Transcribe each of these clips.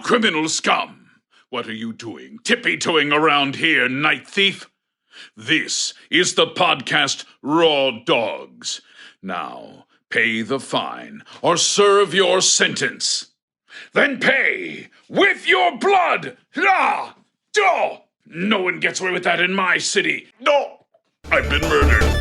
criminal scum! What are you doing, tippy-toeing around here, night thief? This is the podcast Raw Dogs. Now, pay the fine or serve your sentence. Then pay with your blood! Ah! Oh! No one gets away with that in my city. No! I've been murdered.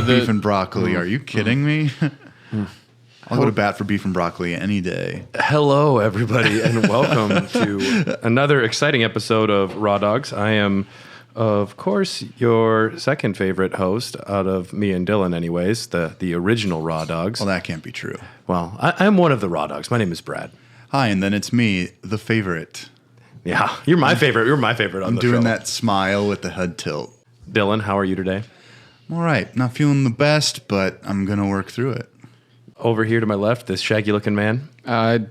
Beef and broccoli. Are you kidding me? I'll go to bat for beef and broccoli any day. Hello, everybody, and welcome to another exciting episode of Raw Dogs. I am, of course, your second favorite host out of me and Dylan, anyways, the original Raw Dogs. Well, that can't be true. Well, I'm one of the Raw Dogs. My name is Brad. Hi, and then it's me, the favorite. Yeah, you're my favorite. You're my favorite on the show. I'm doing that smile with the head tilt. Dylan, how are you today? I'm all right. Not feeling the best, but I'm going to work through it. Over here to my left, this shaggy-looking man.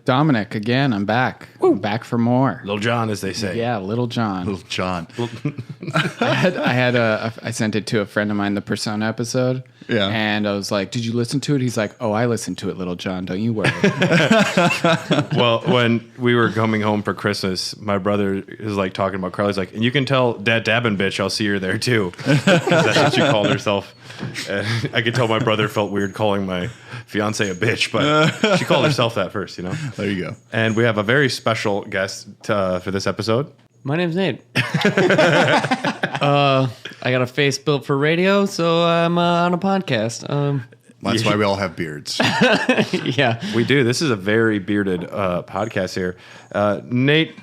Dominic, again, I'm back. I'm back for more. Little John, as they say. Yeah, Little John. Little John. I sent it to a friend of mine, the Persona episode. Yeah. And I was like, did you listen to it? He's like, oh, I listened to it, Little John. Don't you worry. Well, when we were coming home for Christmas, my brother is like talking about Carly's like, and you can tell that dabbing bitch, I'll see her there too. That's what she called herself. I could tell my brother felt weird calling my fiance a bitch, but she called herself that first, you know? There you go. And we have a very special guest for this episode. My name's Nate. I got a face built for radio, so I'm on a podcast. That's why we all have beards. Yeah. We do. This is a very bearded podcast here. Nate,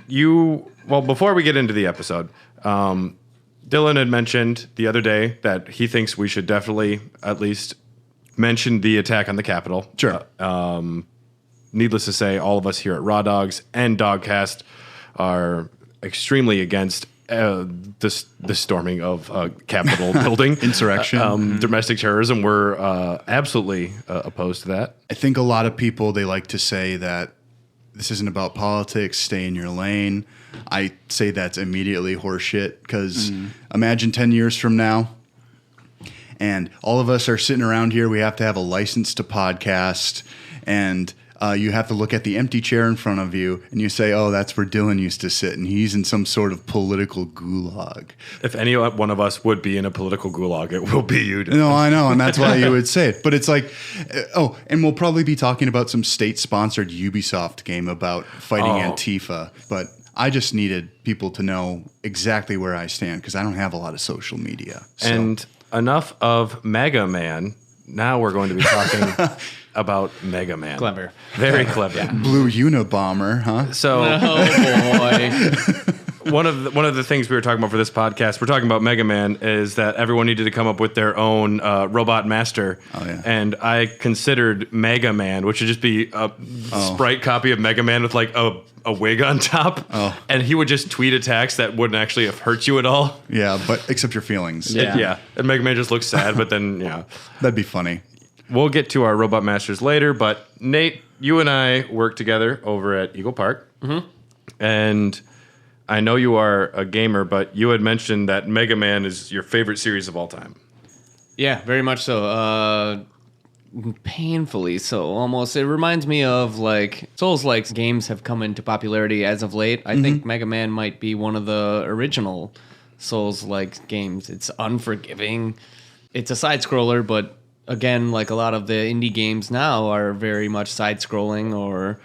before we get into the episode, Dylan had mentioned the other day that he thinks we should definitely at least mention the attack on the Capitol. Sure. Needless to say, all of us here at Raw Dogs and Dogcast are extremely against the storming of Capitol building. Insurrection. Domestic terrorism. We're absolutely opposed to that. I think a lot of people, they like to say that this isn't about politics, stay in your lane. I say that's immediately horseshit because imagine 10 years from now and all of us are sitting around here. We have to have a license to podcast and you have to look at the empty chair in front of you and you say, oh, that's where Dylan used to sit and he's in some sort of political gulag. If any one of us would be in a political gulag, it will be you. No, I know, and that's why you would say it. But it's like, and we'll probably be talking about some state-sponsored Ubisoft game about fighting Antifa. But I just needed people to know exactly where I stand because I don't have a lot of social media. So. And enough of Mega Man. Now we're going to be talking about Mega Man. Clever. Very clever. Yeah. Blue Unabomber, huh? So, Oh, boy. one of the things we were talking about for this podcast, we're talking about Mega Man, is that everyone needed to come up with their own robot master. Oh, yeah. And I considered Mega Man, which would just be a sprite copy of Mega Man with like a wig on top. Oh. And he would just tweet attacks that wouldn't actually have hurt you at all. Yeah, but except your feelings. Yeah. And Mega Man just looks sad, but then, yeah. That'd be funny. We'll get to our robot masters later, but Nate, you and I work together over at Eagle Park. Mm-hmm. And I know you are a gamer, but you had mentioned that Mega Man is your favorite series of all time. Yeah, very much so. Painfully so, almost. It reminds me of, like, Souls-like games have come into popularity as of late. I think Mega Man might be one of the original Souls-like games. It's unforgiving. It's a side-scroller, but again, like a lot of the indie games now are very much side-scrolling or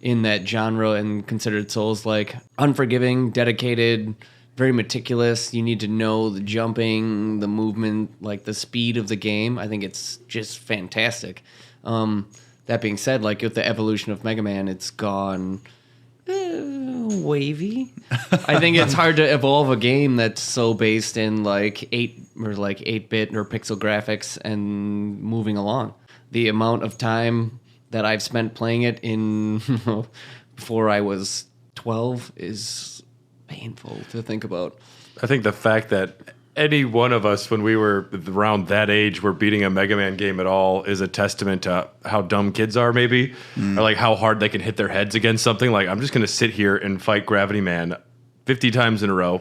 in that genre and considered Souls-like. Unforgiving, dedicated, very meticulous. You need to know the jumping, the movement, like the speed of the game. I think it's just fantastic. That being said, like with the evolution of Mega Man, it's gone wavy. I think it's hard to evolve a game that's so based in like 8-bit or pixel graphics and moving along. The amount of time that I've spent playing it in before I was 12 is painful to think about. I think the fact that any one of us, when we were around that age, were beating a Mega Man game at all is a testament to how dumb kids are, maybe, or like how hard they can hit their heads against something. Like, I'm just going to sit here and fight Gravity Man 50 times in a row.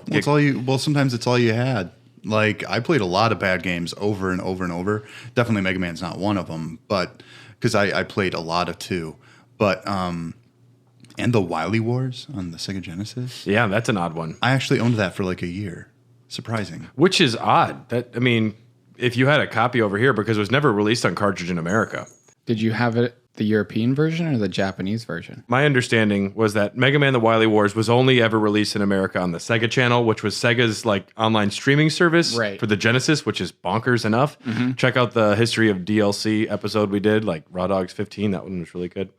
Sometimes it's all you had. Like, I played a lot of bad games over and over and over. Definitely Mega Man's not one of them, but because I played a lot of two. But and the Wily Wars on the Sega Genesis. Yeah, that's an odd one. I actually owned that for like a year. Surprising. Which is odd. I mean, if you had a copy over here, because it was never released on cartridge in America. Did you have it the European version or the Japanese version? My understanding was that Mega Man: The Wily Wars was only ever released in America on the Sega Channel, which was Sega's like online streaming service for the Genesis, which is bonkers enough. Mm-hmm. Check out the history of DLC episode we did, like Raw Dogs 15. That one was really good.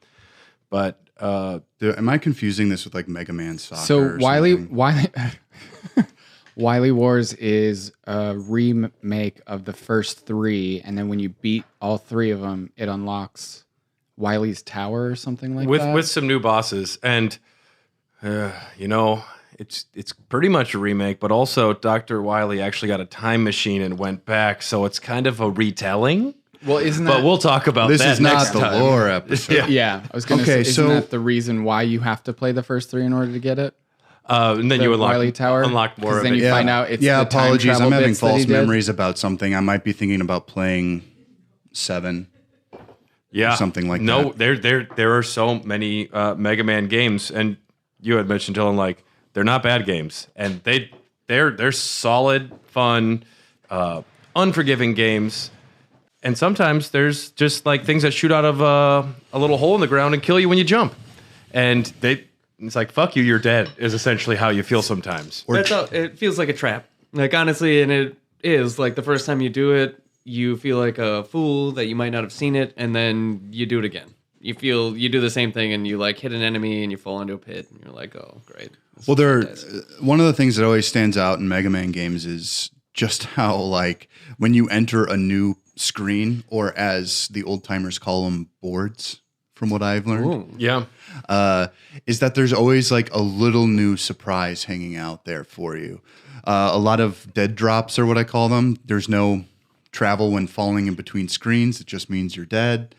But am I confusing this with like Mega Man Soccer? So Wily Wars is a remake of the first three, and then when you beat all three of them, it unlocks Wily's Tower or something like that. With some new bosses, and it's pretty much a remake, but also Dr. Wily actually got a time machine and went back, so it's kind of a retelling. Well, isn't that? But we'll talk about this that is not next the time. lore episode. Yeah, I was going to say, isn't that the reason why you have to play the first three in order to get it? And then you unlock Wily Tower, unlock more of then it. you find out it's the apologies. time I'm travel having bits that he false did. memories about something. I might be thinking about playing 7. Yeah, something like that. No, there are so many Mega Man games, and you had mentioned, Dylan, like they're not bad games, and they're solid, fun, unforgiving games. And sometimes there's just like things that shoot out of a little hole in the ground and kill you when you jump, and it's like, fuck you, you're dead, is essentially how you feel sometimes. It feels like a trap. Like, honestly, and it is. Like, the first time you do it, you feel like a fool that you might not have seen it, and then you do it again. You do the same thing, and you, like, hit an enemy, and you fall into a pit, and you're like, oh, great. Well, one of the things that always stands out in Mega Man games is just how, like, when you enter a new screen, or as the old-timers call them, boards, from what I've learned. Ooh. Yeah. Is that there's always like a little new surprise hanging out there for you. A lot of dead drops are what I call them. There's no travel when falling in between screens. It just means you're dead.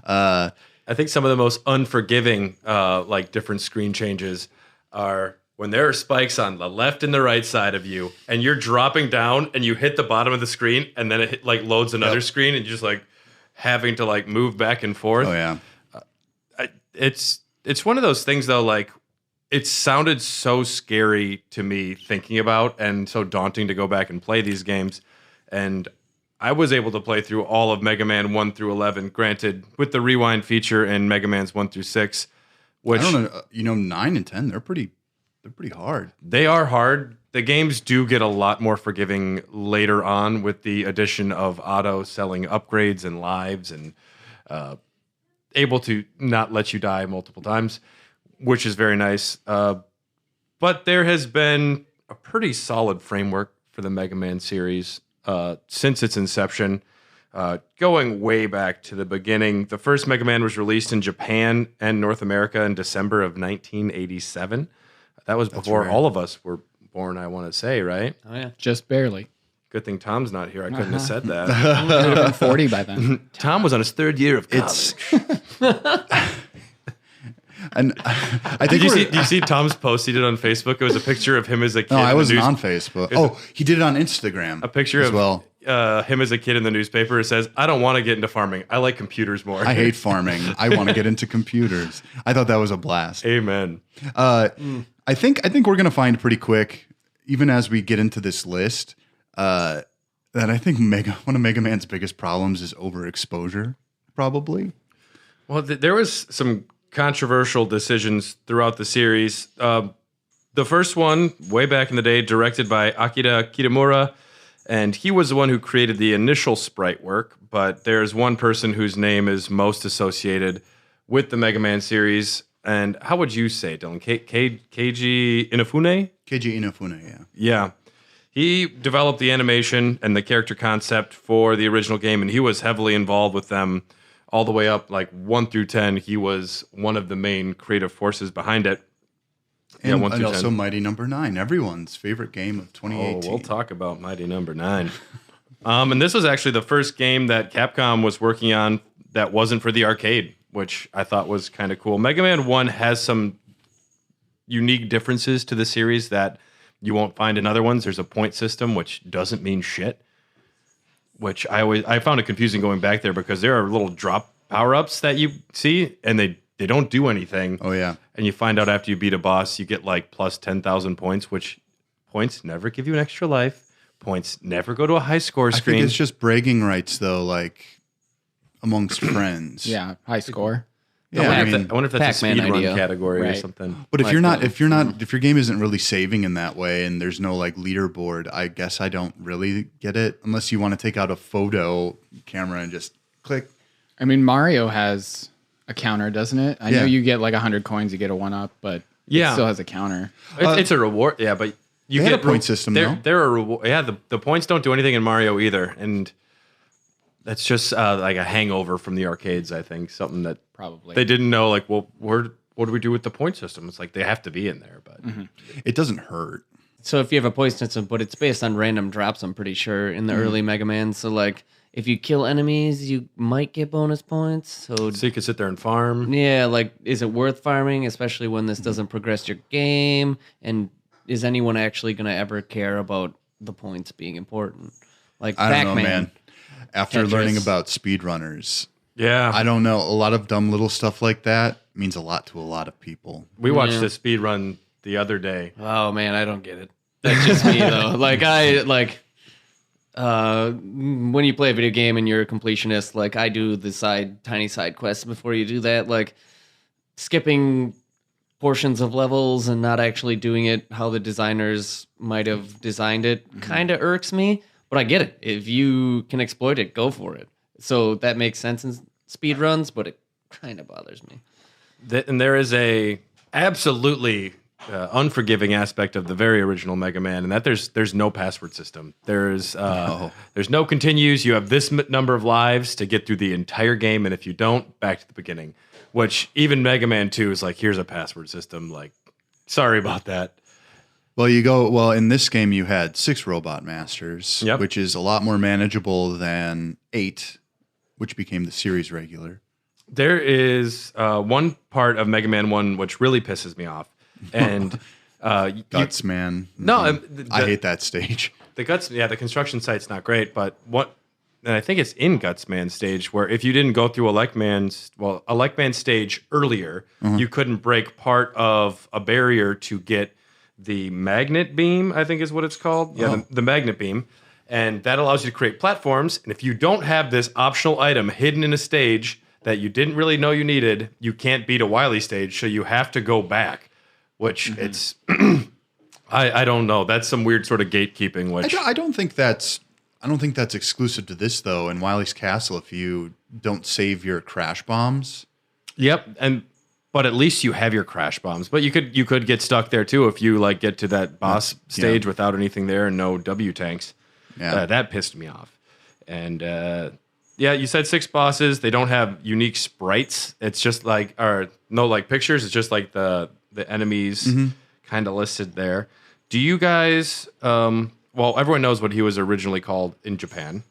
I think some of the most unforgiving, like different screen changes are when there are spikes on the left and the right side of you, and you're dropping down and you hit the bottom of the screen, and then it like loads another screen, and you're just like having to like move back and forth. Oh yeah. It's one of those things though, like it sounded so scary to me thinking about, and so daunting to go back and play these games. And I was able to play through all of Mega Man 1 through 11, granted with the rewind feature in Mega Man's 1 through 6, which I don't know, 9 and 10, they're pretty hard. They are hard. The games do get a lot more forgiving later on with the addition of auto selling upgrades and lives, and able to not let you die multiple times, which is very nice. But there has been a pretty solid framework for the Mega Man series since its inception, going way back to the beginning. The first Mega Man was released in Japan and North America in December of 1987. That was before all of us were born, I want to say, right? Oh, yeah. Just barely. Good thing Tom's not here. I couldn't have said that. I would have been 40 by then. Tom was on his third year of college. And I think Did you see Tom's post he did on Facebook? It was a picture of him as a kid. No, I wasn't on Facebook. Oh, he did it on Instagram. A picture as well. Him as a kid in the newspaper. It says, "I don't want to get into farming. I like computers more. I hate farming. I want to get into computers." I thought that was a blast. Amen. I think we're gonna find pretty quick, even as we get into this list, that I think one of Mega Man's biggest problems is overexposure. Probably. Well, there was some controversial decisions throughout the series. The first one, way back in the day, directed by Akira Kitamura, and he was the one who created the initial sprite work, but there's one person whose name is most associated with the Mega Man series, And how would you say it, Dylan? Keiji Inafune? Keiji Inafune, yeah. Yeah. He developed the animation and the character concept for the original game, and he was heavily involved with them all the way up, like 1 through 10. He was one of the main creative forces behind it. And, 1 and through also 10. Mighty Number 9, everyone's favorite game of 2018. Oh, we'll talk about Mighty Number 9. And this was actually the first game that Capcom was working on that wasn't for the arcade, which I thought was kind of cool. Mega Man 1 has some unique differences to the series that you won't find in other ones. There's a point system, which doesn't mean shit, which I found it confusing going back there because there are little drop power-ups that you see, and they don't do anything. Oh, yeah. And you find out after you beat a boss, you get like plus 10,000 points, which points never give you an extra life. Points never go to a high score screen. I think it's just bragging rights, though, like amongst friends. Yeah, high score. Yeah, I mean, I wonder if that's Pac-Man a speedrun idea. category or Right. something. but if like you're not, the- if your game isn't really saving in that way, and there's no like leaderboard, I guess I don't really get it unless you want to take out a photo camera and just click. I mean, Mario has a counter, doesn't it? I know Yeah. you get like 100 coins, you get a 1-up, but Yeah. it still has a counter. It's a reward, yeah, but you They get had a point system, They're, though. they're a reward. Yeah, the points don't do anything in Mario either, and that's just like a hangover from the arcades. I think something that Probably. they didn't know. Like, well, what do we do with the point system? It's like they have to be in there, but It doesn't hurt. So if you have a point system, but it's based on random drops, I'm pretty sure, in the early Mega Man. So, like, if you kill enemies, you might get bonus points. So, so you could sit there and farm. yeah, like, is it worth farming, especially when this doesn't progress your game? And is anyone actually going to ever care about the points being important? Like, I don't know, Pac-Man. man. After Tetris. learning about speedrunners, Yeah, I don't know. A lot of dumb little stuff like that means a lot to a lot of people. we watched Yeah. a speed run the other day. Oh man, I don't get it. That's just me though. When you play a video game and you're a completionist, like I do the tiny side quests before you do that, like skipping portions of levels and not actually doing it how the designers might have designed it kind of irks me, but I get it. If you can exploit it, go for it. So that makes sense in speed runs, but it kind of bothers me. And there is a absolutely unforgiving aspect of the very original Mega Man, and that there's no password system. There's no continues. You have this number of lives to get through the entire game, and if you don't, back to the beginning. Which even Mega Man 2 is like, here's a password system. Like, sorry about that. Well, in this game, you had 6 Robot Masters, Yep. which is a lot more manageable than 8, which became the series regular. There is one part of Mega Man 1 which really pisses me off, and Guts, man. No, I hate that stage. the Guts. Yeah, the construction site's not great, but and I think it's in Guts Man stage where if you didn't go through a Like Man stage earlier, you couldn't break part of a barrier to get the magnet beam, I think is what it's called. Yeah, the magnet beam. And that allows you to create platforms. And if you don't have this optional item hidden in a stage that you didn't really know you needed, you can't beat a Wily stage. So you have to go back, which it's, I don't know. That's some weird sort of gatekeeping, which I don't think that's exclusive to this though. In Wily's Castle, if you don't save your crash bombs, Yep, but at least you have your crash bombs. But you could get stuck there too if you like get to that boss stage without anything there and no W tanks. Yeah. That pissed me off. And you said 6 bosses. They don't have unique sprites. It's just like pictures. It's just like the enemies kind of listed there. Do you guys? Well, everyone knows what he was originally called in Japan,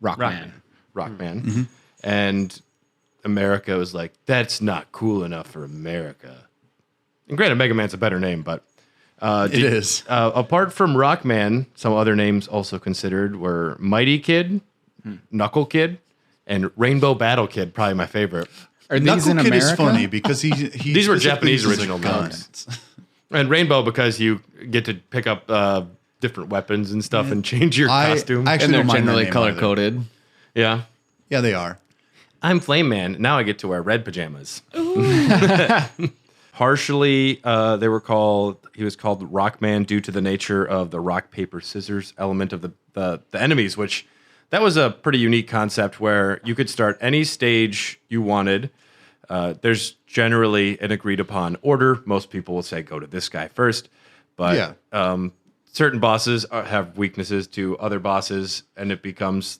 Rockman. Rockman, and America was like, that's not cool enough for America. And granted, Mega Man's a better name, but it is. apart from Rockman, some other names also considered were Mighty Kid, Knuckle Kid, and Rainbow Battle Kid. Probably my favorite. Are these Knuckle in Kid America? is funny because he These were specifically Japanese uses a original gun. names. And Rainbow because you get to pick up different weapons and stuff and change your costume. I And actually they're don't mind that generally name color either. coded. Yeah. Yeah, they are. I'm Flame Man. Now I get to wear red pajamas. Partially, he was called Rockman due to the nature of the rock, paper, scissors element of the enemies, which that was a pretty unique concept where you could start any stage you wanted. There's generally an agreed upon order. Most people will say go to this guy first, but certain bosses have weaknesses to other bosses, and it becomes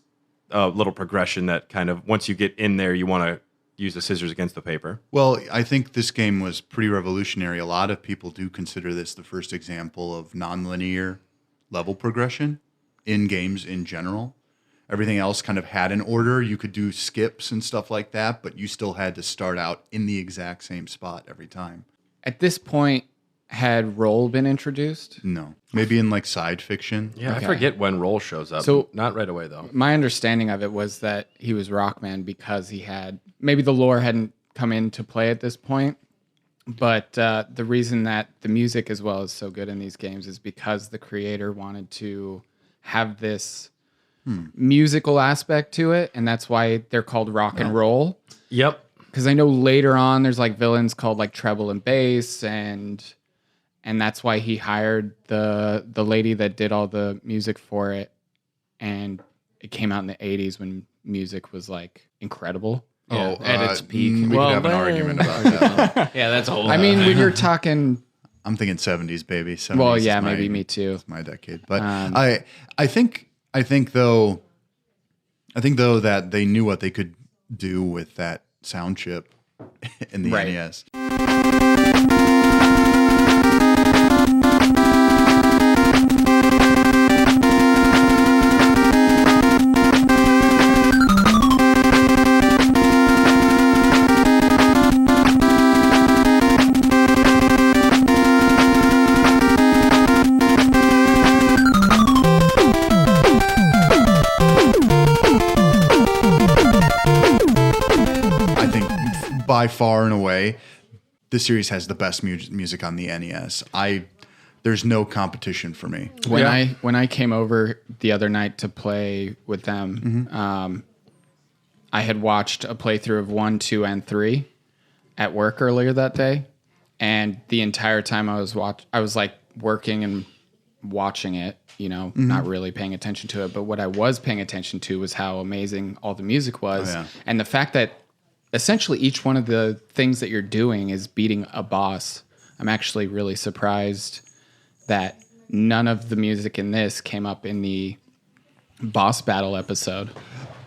a little progression that kind of, once you get in there, you want to use the scissors against the paper. Well, I think this game was pretty revolutionary. A lot of people do consider this the first example of nonlinear level progression in games in general. Everything else kind of had an order. You could do skips and stuff like that, but you still had to start out in the exact same spot every time. At this point, had roll been introduced? No. Maybe in like side fiction. Yeah, Okay. I forget when roll shows up. So- not right away though. My understanding of it was that he was Rockman because he had, maybe the lore hadn't come into play at this point, but the reason that the music as well is so good in these games is because the creator wanted to have this musical aspect to it, and that's why they're called rock and roll. Yep. Because I know later on there's like villains called like treble and bass, and that's why he hired the lady that did all the music for it, and it came out in the 80s when music was like incredible. At its peak. We could have an argument about that. Yeah, that's a whole. I mean, when you're talking, I'm thinking 70s, baby. 70s well, is yeah, my- maybe me too. It's my decade. But I think though that they knew what they could do with that sound chip in the Right. NES. I think by far and away, this series has the best music on the NES. There's no competition for me. When I came over the other night to play with them, I had watched a playthrough of 1, 2, and 3 at work earlier that day, and the entire time I was like working and watching it, not really paying attention to it. But what I was paying attention to was how amazing all the music was, and the fact that essentially each one of the things that you're doing is beating a boss. I'm actually really surprised that none of the music in this came up in the boss battle episode.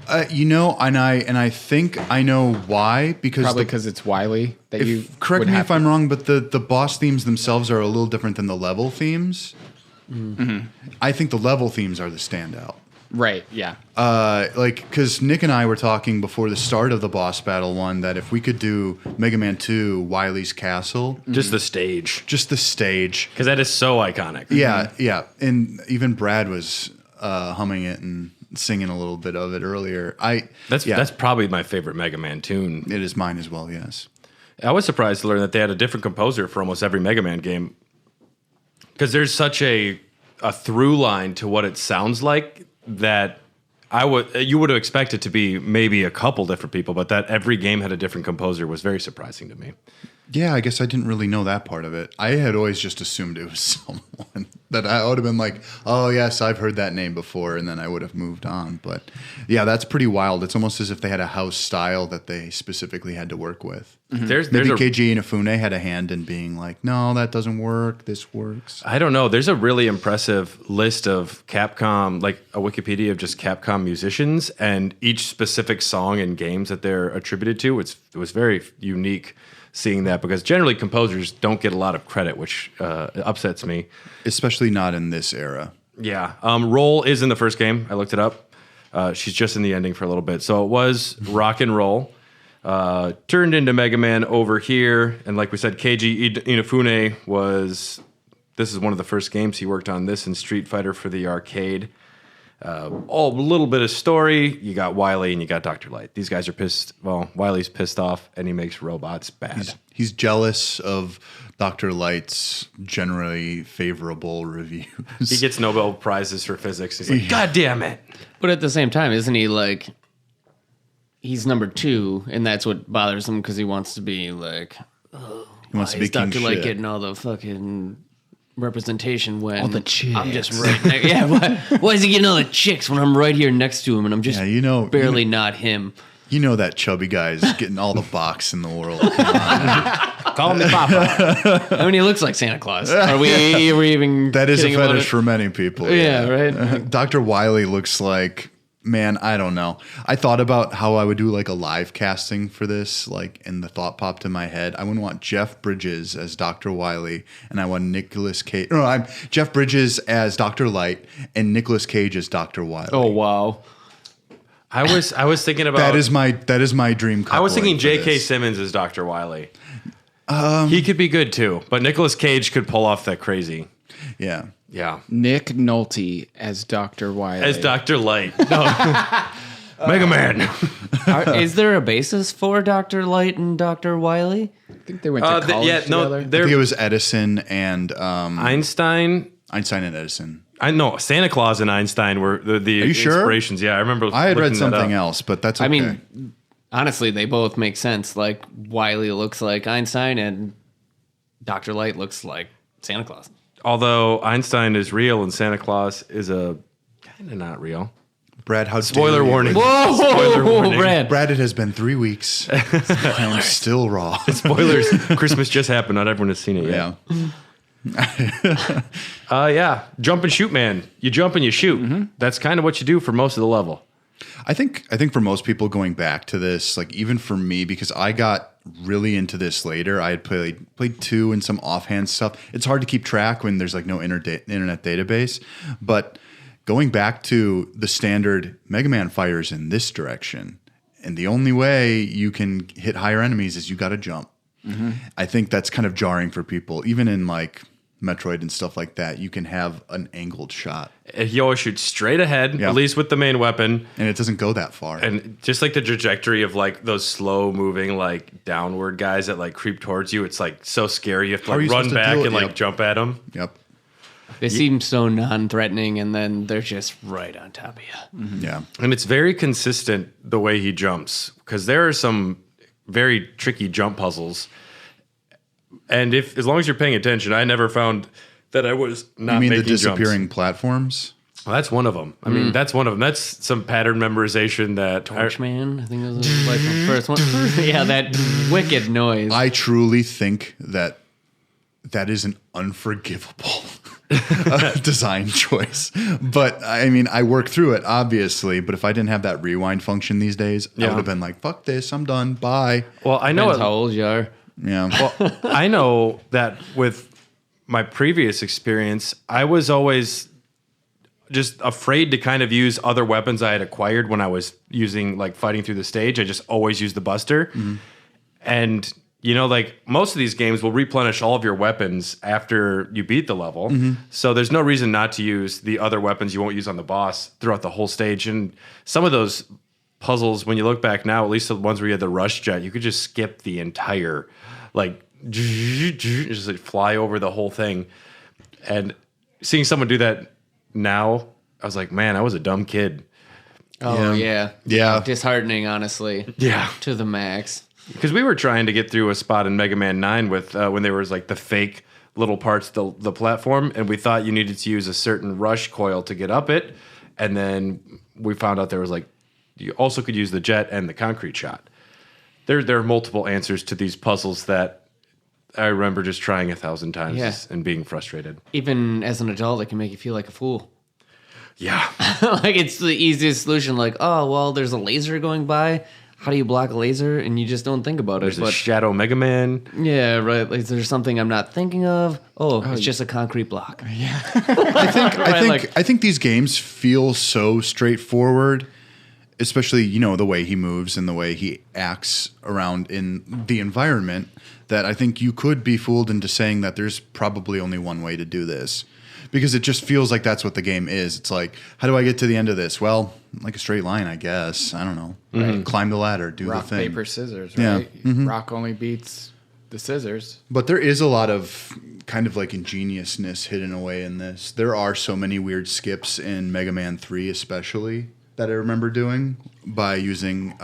And I think I know why, because Probably because it's Wily that you correct would me have if I'm wrong, but the boss themes themselves are a little different than the level themes. Mm-hmm. I think the level themes are the standout. Right, yeah. Because Nick and I were talking before the start of the boss battle one that if we could do Mega Man 2 Wily's Castle, Just the stage. just the stage. Because that is so iconic. Yeah. And even Brad was humming it and singing a little bit of it earlier. That's probably my favorite Mega Man tune. It is mine as well, yes. I was surprised to learn that they had a different composer for almost every Mega Man game. Because there's such a through line to what it sounds like that you would have expected to be maybe a couple different people, but that every game had a different composer was very surprising to me. Yeah, I guess I didn't really know that part of it. I had always just assumed it was someone that I would have been like, oh, yes, I've heard that name before, and then I would have moved on. But yeah, that's pretty wild. It's almost as if they had a house style that they specifically had to work with. There's Maybe a, Keiji Inafune had a hand in being like, no, that doesn't work. This works. I don't know. There's a really impressive list of Capcom, like a Wikipedia of just Capcom musicians, and each specific song and games that they're attributed to. It was very unique seeing that, because generally composers don't get a lot of credit, which upsets me. Especially not in this era. Yeah. Roll is in the first game. I looked it up. She's just in the ending for a little bit. So it was rock and roll. Turned into Mega Man over here. And like we said, Keiji Inafune this is one of the first games he worked on, this and Street Fighter for the arcade. A little bit of story. You got Wily and you got Dr. Light. These guys are pissed. Well, Wily's pissed off and he makes robots bad. He's jealous of Dr. Light's generally favorable reviews. He gets Nobel Prizes for physics. He's like, God damn it. But at the same time, isn't he like, he's number 2, and that's what bothers him because he wants to be like, He wants to be king Dr. Light shit. getting all the fucking representation when All the chicks. I'm just right next. Yeah, why is he getting all the chicks when I'm right here next to him and I'm just Yeah, barely not him? You know that chubby guy's getting all the box in the world. Call me Papa. I mean, he looks like Santa Claus. Are we even? That is a kidding about fetish it? for many people. Yeah, right. Dr. Wily looks like, man, I don't know. I thought about how I would do like a live casting for this, like, and the thought popped in my head. I would want Jeff Bridges as Dr. Wily, and I want Nicolas Cage. No, I'm Jeff Bridges as Dr. Light, and Nicolas Cage as Dr. Wily. Oh wow. I was thinking about that is my dream. I was thinking coupling for J.K. this. Simmons as Dr. Wily. He could be good too, but Nicolas Cage could pull off that crazy. Yeah. Yeah. Nick Nolte as Dr. Wily. As Dr. Light. No. Mega Man. Is there a basis for Dr. Light and Dr. Wily? I think they went to college together. I think it was Edison and Einstein. Einstein and Edison. I know Santa Claus and Einstein were the Are you sure? inspirations. Yeah, I remember. I had read looking that something up. else, but that's okay. I mean, honestly, they both make sense. Like Wily looks like Einstein, and Dr. Light looks like Santa Claus. Although Einstein is real and Santa Claus is a kind of not real. Brad, how Spoiler dare you. warning. Whoa, Spoiler warning. Brad. Brad, it has been 3 weeks. I'm still raw. Spoilers. Christmas just happened. Not everyone has seen it yet. Yeah. Yeah. Jump and shoot, man. You jump and you shoot. Mm-hmm. That's kind of what you do for most of the level. I think for most people going back to this, like even for me, because I got really into this later. I had played 2 and some offhand stuff. It's hard to keep track when there's like no internet database. But going back to the standard, Mega Man fires in this direction, and the only way you can hit higher enemies is you got to jump. Mm-hmm. I think that's kind of jarring for people, even in like Metroid and stuff like that. You can have an angled shot, He always shoots straight ahead, Yeah. at least with the main weapon. and it doesn't go that far. And just like the trajectory of like those slow moving like downward guys that like creep towards you, it's like so scary. You have to How are like you run supposed to back deal and with- like Yep. jump at them. Yep. They seem so non-threatening, and then they're just right on top of you. Yeah. And it's very consistent the way he jumps, because there are some very tricky jump puzzles. And as long as you're paying attention, I never found that I was not You mean the making disappearing platforms? Well, that's one of them. I mean, that's one of them. That's some pattern memorization that Torchman, I think that was like the first one. Yeah, that wicked noise. I truly think that is an unforgivable design choice. But I mean, I work through it, obviously. But if I didn't have that rewind function these days, I Yeah. would have been like, fuck this, I'm done. Bye. Well, I know Depends how old you are. Yeah. Well, I know that with my previous experience, I was always just afraid to kind of use other weapons I had acquired when I was using like fighting through the stage. I just always used the Buster. And you know, like most of these games will replenish all of your weapons after you beat the level. So there's no reason not to use the other weapons you won't use on the boss throughout the whole stage. And some of those puzzles, when you look back now, at least the ones where you had the rush jet, you could just skip the entire, like, just like fly over the whole thing. And seeing someone do that now, I was like, man, I was a dumb kid. Oh, yeah. Yeah. Disheartening, honestly. Yeah. To the max. Because we were trying to get through a spot in Mega Man 9 with when there was like the fake little parts of the platform, and we thought you needed to use a certain rush coil to get up it, and then we found out there was like you also could use the jet and the concrete shot. There are multiple answers to these puzzles that I remember just trying 1,000 times Yeah. and being frustrated. Even as an adult, it can make you feel like a fool. Yeah. Like, it's the easiest solution. Like, oh, well, there's a laser going by. How do you block a laser? And you just don't think about There's it. a But Shadow Mega Man. yeah, right. Like, is there something I'm not thinking of? Oh, it's just a concrete block. I think these games feel so straightforward, especially, you know, the way he moves and the way he acts around in the environment, that I think you could be fooled into saying that there's probably only one way to do this. Because it just feels like that's what the game is. It's like, how do I get to the end of this? Well, like a straight line, I guess. I don't know. Right. Climb the ladder, do Rock, the thing. paper, scissors, Yeah. right? Rock only beats the scissors. But there is a lot of kind of like ingeniousness hidden away in this. There are so many weird skips in Mega Man 3 especially that I remember doing by using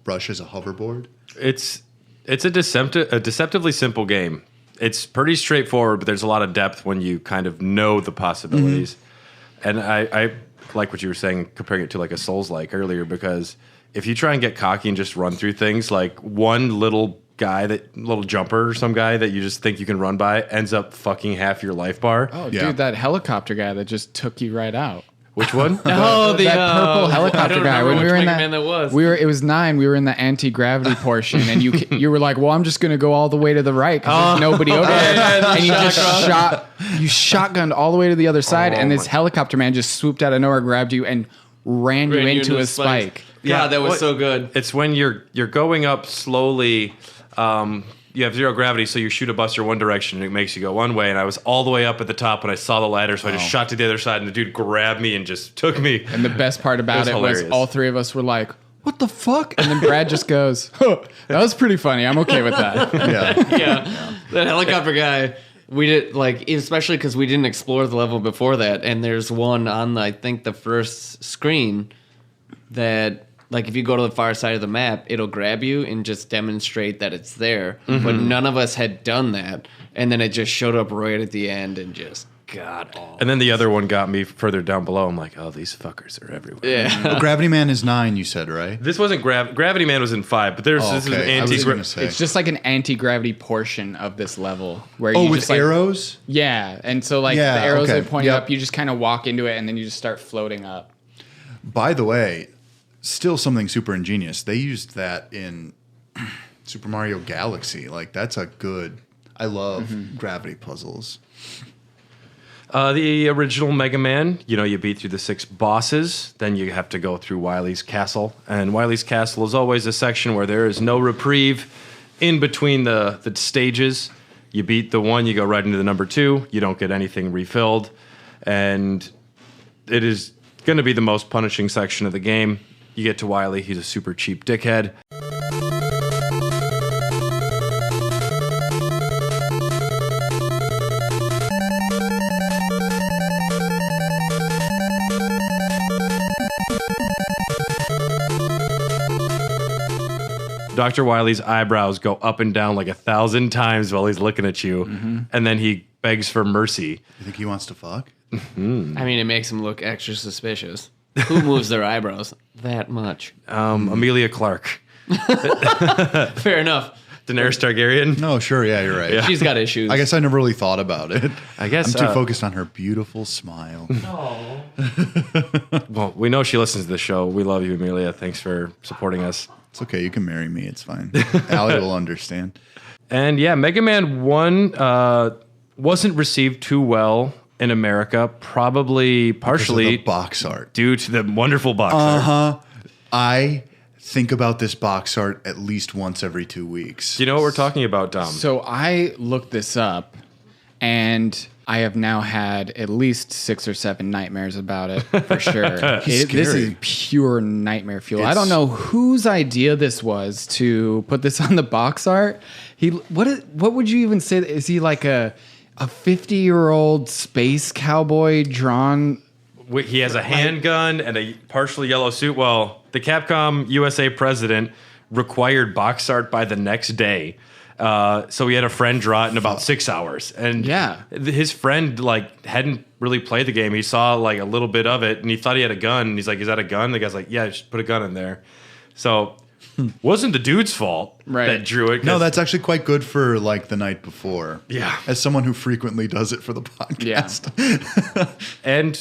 Rush as a hoverboard. It's a deceptively simple game. It's pretty straightforward, but there's a lot of depth when you kind of know the possibilities. And I like what you were saying, comparing it to like a Souls-like earlier, because if you try and get cocky and just run through things, like one little jumper or some guy that you just think you can run by ends up fucking half your life bar. Oh, Yeah. dude, that helicopter guy that just took you right out. Which one? Oh, That purple helicopter guy. When we were in Mega that, Man that was. it was 9. We were in the anti-gravity portion, and you were like, "Well, I'm just gonna go all the way to the right because there's nobody over there." And you just shotgunned all the way to the other side, and this helicopter man just swooped out of nowhere, grabbed you, and ran you into a spike. Yeah, that was so good. It's when you're going up slowly. You have zero gravity, so you shoot a buster one direction and it makes you go one way. And I was all the way up at the top and I saw the ladder, so I just shot to the other side and the dude grabbed me and just took me. And the best part about it was hilarious. all three of us were like, "What the fuck?" And then Brad just goes, "Huh, that was pretty funny. I'm okay with that." Yeah. Yeah, that helicopter guy. We did especially because we didn't explore the level before that. And there's one on I think the first screen that. Like, if you go to the far side of the map, it'll grab you and just demonstrate that it's there. But none of us had done that. And then it just showed up right at the end and just got all. And then the other one got me further down below. I'm like, oh, these fuckers are everywhere. Yeah. Well, Gravity Man is 9, you said, right? This wasn't Gravity Man was in 5, but this is an I was anti. gonna say. It's just like an anti-gravity portion of this level where Oh, you with just like, arrows? Yeah, and so like Yeah, the arrows okay. are pointing Yep. up, you just kind of walk into it and then you just start floating up. By the way, still something super ingenious. They used that in Super Mario Galaxy. Like, that's a good... I love gravity puzzles. The original Mega Man, you beat through the 6 bosses, then you have to go through Wily's Castle. And Wily's Castle is always a section where there is no reprieve in between the stages. You beat the 1, you go right into the number 2, you don't get anything refilled. And it is going to be the most punishing section of the game. You get to Wily, he's a super cheap dickhead. Dr. Wily's eyebrows go up and down like 1,000 times while he's looking at you, and then he begs for mercy. You think he wants to fuck? I mean, it makes him look extra suspicious. Who moves their eyebrows that much? Amelia Clark. Fair enough. Daenerys Targaryen. No, sure, yeah, you're right. She's got issues. I guess I never really thought about it. I guess, I'm too focused on her beautiful smile. Well, we know she listens to the show. We love you, Amelia. Thanks for supporting us. It's okay, you can marry me. It's fine. Allie will understand. And yeah, Mega Man 1 wasn't received too well in America, probably partially Because of the box art. due to the wonderful box art. I think about this box art at least once every 2 weeks. Do you know what we're talking about, Dom? So I looked this up, and I have now had at least 6 or 7 nightmares about it for sure. This is scary. pure nightmare fuel. I don't know whose idea this was to put this on the box art. What would you even say? Is he like a 50-year-old space cowboy drawn? He has a handgun and a partially yellow suit. Well, the Capcom USA president required box art by the next day. So he had a friend draw it in about 6 hours. And Yeah. his friend hadn't really played the game. He saw a little bit of it and he thought he had a gun. And he's like, "Is that a gun?" The guy's like, "Yeah, just put a gun in there." So wasn't the dude's fault that drew it. No, that's actually quite good for the night before. Yeah. As someone who frequently does it for the podcast. And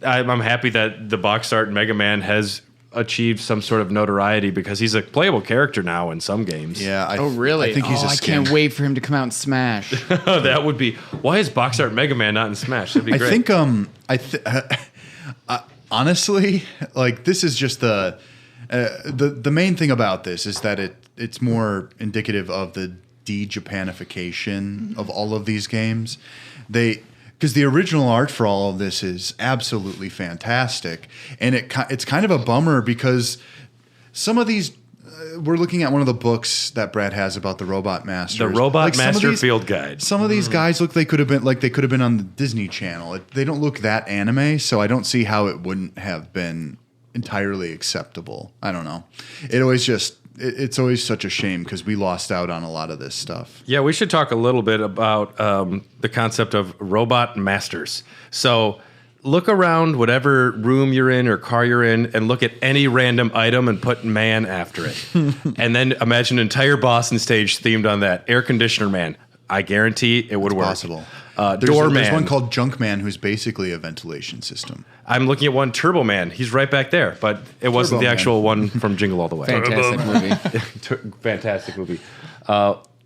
I'm happy that the box art in Mega Man has achieved some sort of notoriety because he's a playable character now in some games. Yeah. Oh, really? I think he's a I skin. can't wait for him to come out and smash. That would be, why is box art Mega Man not in Smash? That'd be great. I think honestly, this is just the main thing about this is that it's more indicative of the de-Japanification of all of these games. Because the original art for all of this is absolutely fantastic, and it's kind of a bummer because some of these. We're looking at one of the books that Brad has about the Robot Masters. The Robot some of Master these- Field Guide. Some of these guys look they could have been on the Disney Channel. They don't look that anime, so I don't see how it wouldn't have been entirely acceptable. I don't know. It's always such a shame because we lost out on a lot of this stuff. Yeah, we should talk a little bit about the concept of robot masters. So look around whatever room you're in or car you're in and look at any random item and put man after it. And then imagine an entire Boston stage themed on that. Air conditioner man. I guarantee it would work. Possible. Doorman. There's one called Junk Man who's basically a ventilation system. I'm looking at one Turbo Man. He's right back there, but it wasn't the Man. actual one from Jingle All the Way. Fantastic movie. Fantastic movie.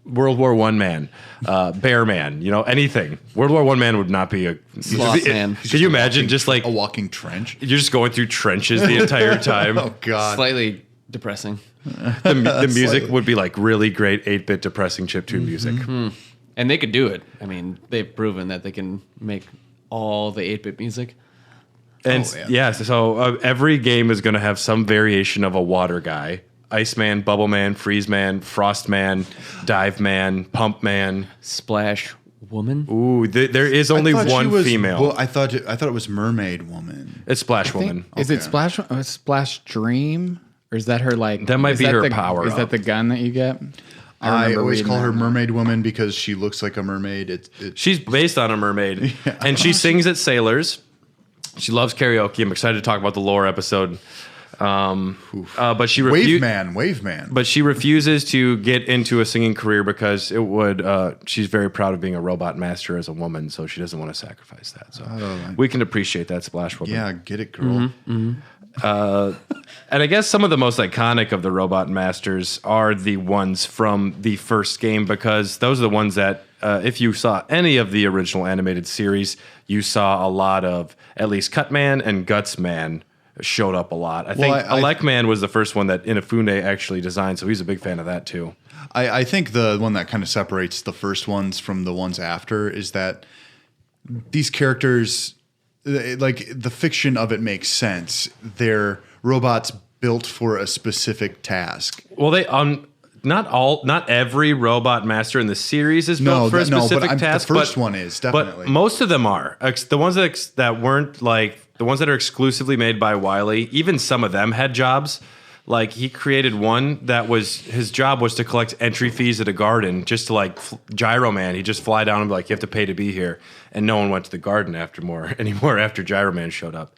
World War I man, Bear Man, anything. World War I man would not be a Sloth man. Could you imagine just like A walking trench? you're just going through trenches the entire time? Oh, God. Slightly depressing. The music would be like really great 8-bit depressing chiptune music. And they could do it. I mean, they've proven that they can make all the 8-bit music. And yeah. so every game is going to have some variation of a water guy. Iceman, Bubble Man, Freeze Man, Frost Man, Dive Man, Pump Man. Splash Woman? Ooh, there is only I thought she one was- female. Well, I thought it was Mermaid Woman. It's Splash Woman. Is it Splash Dream? Or is that her like... That might is be that her the, power Is up. that the gun that you get? I remember always reading call her that. Mermaid Woman because she looks like a mermaid. She's based on a mermaid, and she sings at Sailors. She loves karaoke. I'm excited to talk about the lore episode. But she Wave Man. But she refuses to get into a singing career because it would. She's very proud of being a robot master as a woman, so she doesn't want to sacrifice that. So we can appreciate that, Splash Woman. Yeah, get it, girl. And I guess some of the most iconic of the robot masters are the ones from the first game because those are the ones that, if you saw any of the original animated series, you saw a lot of at least Cutman and Gutsman showed up a lot. I think Alekman was the first one that Inafune actually designed, so he's a big fan of that too. I think the one that kind of separates the first ones from the ones after is that these characters, like the fiction of it makes sense. They're robots built for a specific task. Well, they not every robot master in the series is built for a specific task. The first one is definitely. But most of them are. The ones that weren't like the ones that are exclusively made by Wily. Even some of them had jobs. Like he created one that was his job was to collect entry fees at a garden, just to like Gyro Man. He'd just fly down and be like, "You have to pay to be here," and no one went to the garden anymore after Gyro Man showed up.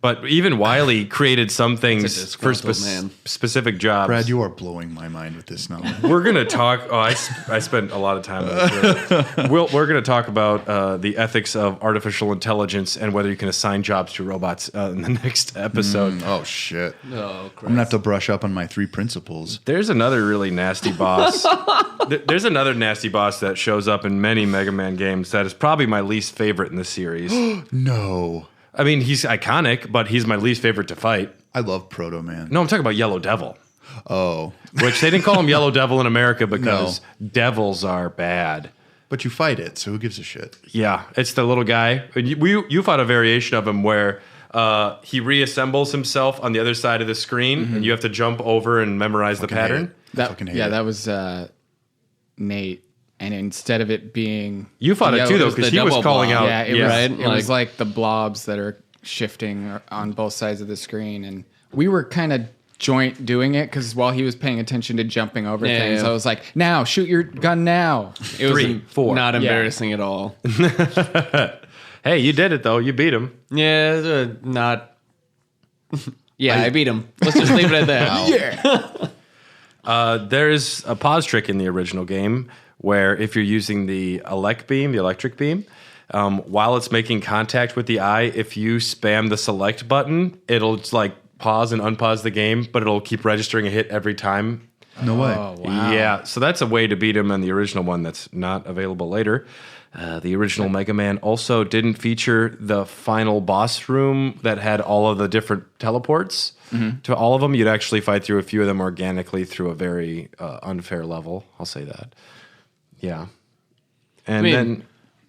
But even Wily created some things for specific jobs. Brad, you are blowing my mind with this knowledge. We're going to talk. I spent a lot of time on this. We're going to talk about the ethics of artificial intelligence and whether you can assign jobs to robots in the next episode. Oh, shit. Oh, I'm going to have to brush up on my 3 principles. There's another really nasty boss. There's another nasty boss that shows up in many Mega Man games that is probably my least favorite in the series. No. I mean, he's iconic, but he's my least favorite to fight. I love Proto Man. No, I'm talking about Yellow Devil. Oh. Which they didn't call him Yellow Devil in America because devils are bad. But you fight it, so who gives a shit? Yeah, it's the little guy. You fought a variation of him where he reassembles himself on the other side of the screen, and you have to jump over and memorize the pattern. That was Nate. And instead of it being... You fought it too, though, because he was calling out... Yeah, it was like the blobs that are shifting on both sides of the screen. And we were kind of joint doing it, because while he was paying attention to jumping over things, I was like, now, shoot your gun now. It was 3, 4. not embarrassing at all. Hey, you did it, though. You beat him. Yeah, not... Yeah, I beat him. Let's just leave it at that. Yeah. There's a pause trick in the original game where if you're using the electric beam, while it's making contact with the eye, if you spam the select button, it'll just like pause and unpause the game, but it'll keep registering a hit every time. No way. Oh, wow. Yeah, so that's a way to beat him in the original one that's not available later. The original Mega Man also didn't feature the final boss room that had all of the different teleports. To all of them, you'd actually fight through a few of them organically through a very unfair level. I'll say that. Yeah. And then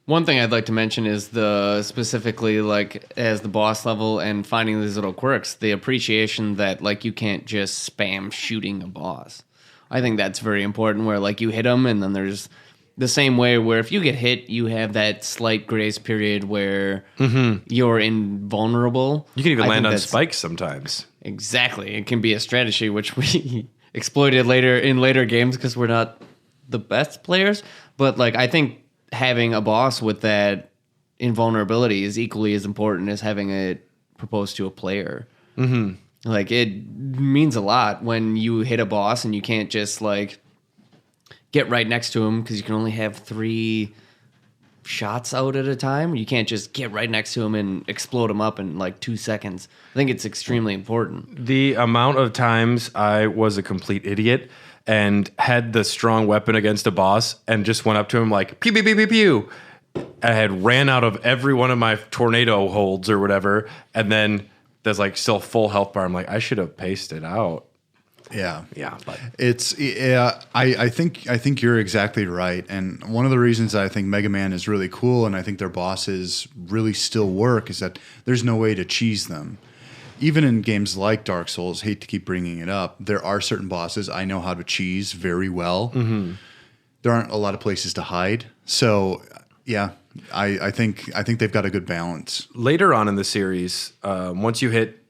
one thing I'd like to mention is specifically like as the boss level and finding these little quirks, the appreciation that like you can't just spam shooting a boss. I think that's very important where like you hit them and then there's the same way where if you get hit, you have that slight grace period where you're invulnerable. you can even land on spikes sometimes. Exactly. It can be a strategy which we exploited later in later games because we're not the best players. But like I think having a boss with that invulnerability is equally as important as having it proposed to a player. Mm-hmm. Like, it means a lot when you hit a boss and you can't just, like, get right next to him because you can only have 3 shots out at a time. You can't just get right next to him and explode him up in, like, 2 seconds. I think it's extremely important. The amount of times I was a complete idiot and had the strong weapon against a boss and just went up to him like, pew, pew, pew, pew, pew. I had ran out of every one of my tornado holds or whatever, and then there's like still full health bar. I'm like, I should have paced it out. Yeah. But I think you're exactly right. And one of the reasons I think Mega Man is really cool and I think their bosses really still work is that there's no way to cheese them. Even in games like Dark Souls, hate to keep bringing it up, there are certain bosses I know how to cheese very well. Mm-hmm. There aren't a lot of places to hide. So, yeah, I think they've got a good balance. Later on in the series, once you hit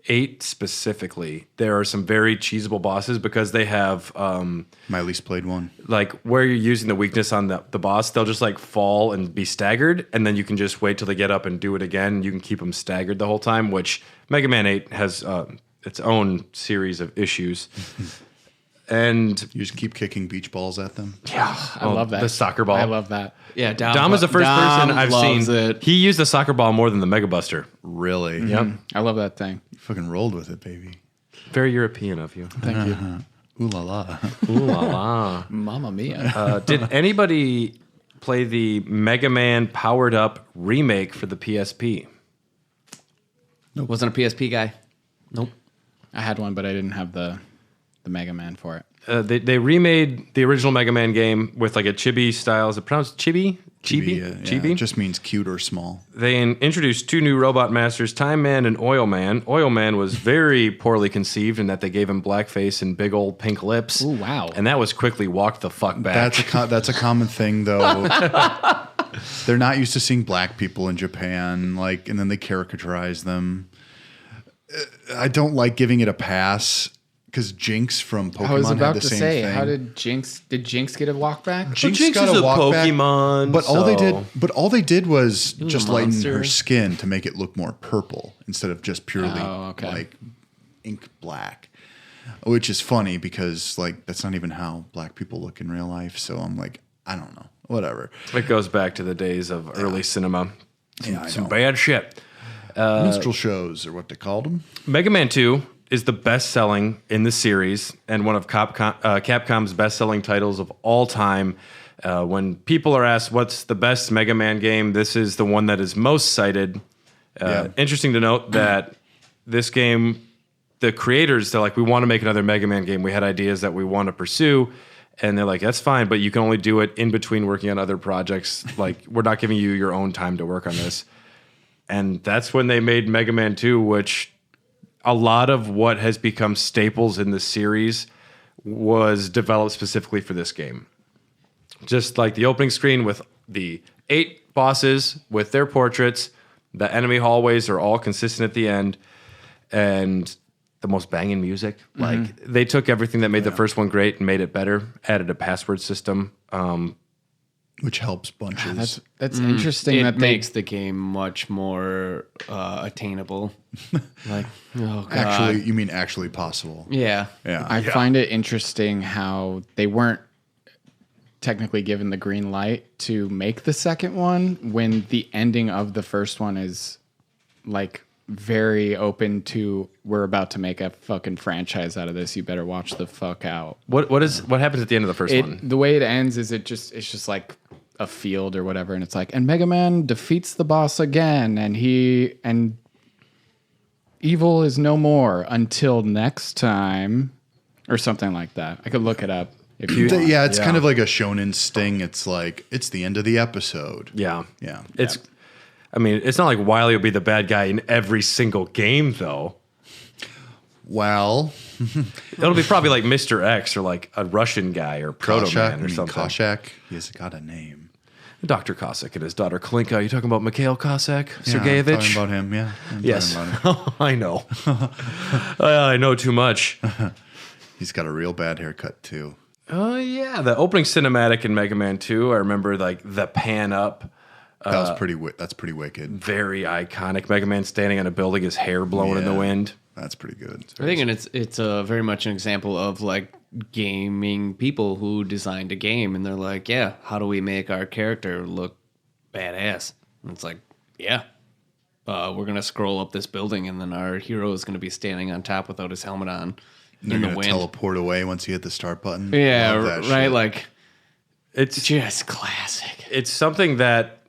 8 specifically, there are some very cheesable bosses because they have My least played one. like where you're using the weakness on the boss, they'll just like fall and be staggered, and then you can just wait till they get up and do it again. You can keep them staggered the whole time, which Mega Man 8 has its own series of issues. And You just keep kicking beach balls at them. yeah, I love that. The soccer ball. I love that. Yeah, Dom is the first person I've loves seen. it. He used the soccer ball more than the Mega Buster. Really? Yep. I love that thing. You fucking rolled with it, baby. Very European of you. Thank you. Ooh la la. Ooh la la. Mamma mia. Did anybody play the Mega Man Powered Up remake for the PSP? Wasn't a PSP guy. Nope. I had one, but I didn't have the Mega Man for it. They remade the original Mega Man game with like a chibi style. Is it pronounced chibi? Chibi? Yeah, Chibi? it just means cute or small. They introduced 2 new robot masters, Time Man and Oil Man. Oil Man was very poorly conceived in that they gave him blackface and big old pink lips. Ooh, wow. And that was quickly walked the fuck back. That's a common thing, though. They're not used to seeing black people in Japan, like, and then they caricaturize them. I don't like giving it a pass because Jinx from Pokemon I was had about the to same say, thing. how did Jinx get a walk back? Jinx Jinx got is a a walk back, Pokemon, but all they did was was just a lighten monster. her skin to make it look more purple instead of just purely okay. like ink black. Which is funny because like that's not even how black people look in real life. So I'm like, I don't know, whatever. It goes back to the days of early cinema. Yeah, I Some know. bad shit. Minstrel shows are what they called them. Mega Man 2 is the best-selling in the series and one of Capcom's best-selling titles of all time. When people are asked what's the best Mega Man game, this is the one that is most cited. Interesting to note that this game, the creators, they're like, we want to make another Mega Man game. We had ideas that we want to pursue. And they're like, that's fine, but you can only do it in between working on other projects. Like, we're not giving you your own time to work on this. And that's when they made Mega Man 2, which a lot of what has become staples in the series was developed specifically for this game. Just like the opening screen with the 8 bosses with their portraits, the enemy hallways are all consistent at the end, and the most banging music. Like, they took everything that made the first one great and made it better, added a password system. Which helps bunches. That's interesting. It that they makes the game much more attainable. Like, oh god. Actually, you mean actually possible. Yeah. Yeah. I find it interesting how they weren't technically given the green light to make the second one when the ending of the first one is like very open to, we're about to make a fucking franchise out of this. You better watch the fuck out. What happens at the end of the first one? The way it ends is it's just like a field or whatever, and it's like, and Mega Man defeats the boss again, and evil is no more until next time, or something like that. I could look it up if you want. Yeah, it's kind of like a shonen sting. It's like, it's the end of the episode. Yeah. Yeah. I mean, it's not like Wily will be the bad guy in every single game, though. Well, It'll be probably like Mr. X or like a Russian guy or Proto Koshak, Man or something. Koshak, he's got a name. Dr. Cossack and his daughter Kalinka. Are you talking about Mikhail Cossack? Yeah, I'm Sergeyevich? talking about him, yeah. I'm Yes. talking about him. I know. I know too much. He's got a real bad haircut, too. Oh, yeah. The opening cinematic in Mega Man 2, I remember like the pan up That's pretty wicked. Very iconic. Mega Man standing on a building, his hair blowing in the Yeah. wind. That's pretty good. I think it's very much an example of like gaming people who designed a game and they're like, yeah, how do we make our character look badass? And it's like, yeah, we're gonna scroll up this building and then our hero is gonna be standing on top without his helmet on They're in the gonna wind. teleport away once you hit the start button. Yeah, Love that right. shit. Like It's just classic. it's something that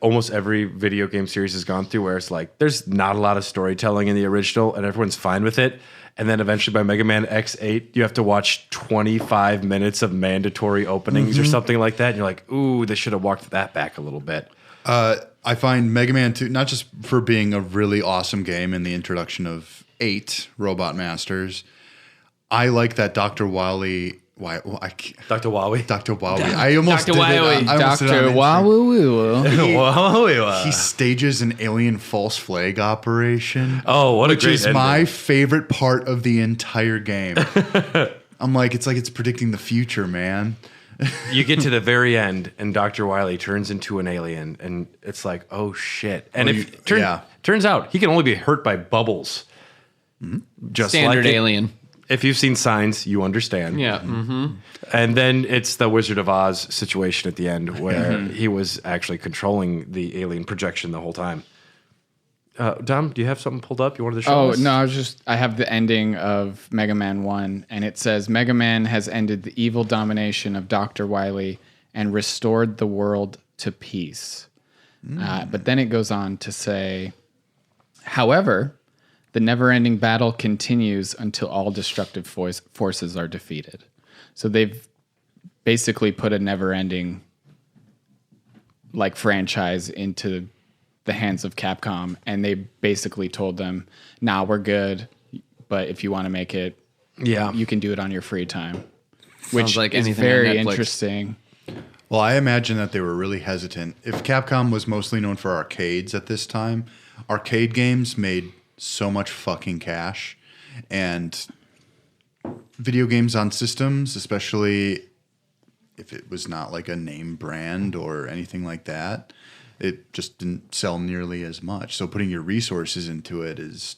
almost every video game series has gone through, where it's like there's not a lot of storytelling in the original, and everyone's fine with it. And then eventually, by Mega Man X8, you have to watch 25 minutes of mandatory openings or something like that. And you're like, ooh, they should have walked that back a little bit. I find Mega Man 2, not just for being a really awesome game and the introduction of 8 Robot Masters, I like that Dr. Wily. Dr. Wowie. Dr. Wily. I almost Dr. did Wily. it. I almost did it Dr. on Wawoo. He stages an alien false flag operation. Oh, what a which great is ending. my favorite part of the entire game. I'm like, it's predicting the future, man. You get to the very end, and Dr. Wily turns into an alien, and it's like, oh shit! And turns out he can only be hurt by bubbles. Just Standard like alien. If you've seen Signs, you understand. Yeah. Mm-hmm. And then it's the Wizard of Oz situation at the end, where he was actually controlling the alien projection the whole time. Dom, do you have something pulled up? You wanted to show us? Oh, no, I have the ending of Mega Man 1, and it says, Mega Man has ended the evil domination of Dr. Wily and restored the world to peace. But then it goes on to say, however, the never-ending battle continues until all destructive forces are defeated. So they've basically put a never-ending franchise into the hands of Capcom, and they basically told them, nah, we're good, but if you want to make it, you can do it on your free time. Which like is anything on very Netflix. interesting. Well, I imagine that they were really hesitant. If Capcom was mostly known for arcades at this time, arcade games made so much fucking cash, and video games on systems, especially if it was not like a name brand or anything like that, it just didn't sell nearly as much. So putting your resources into it is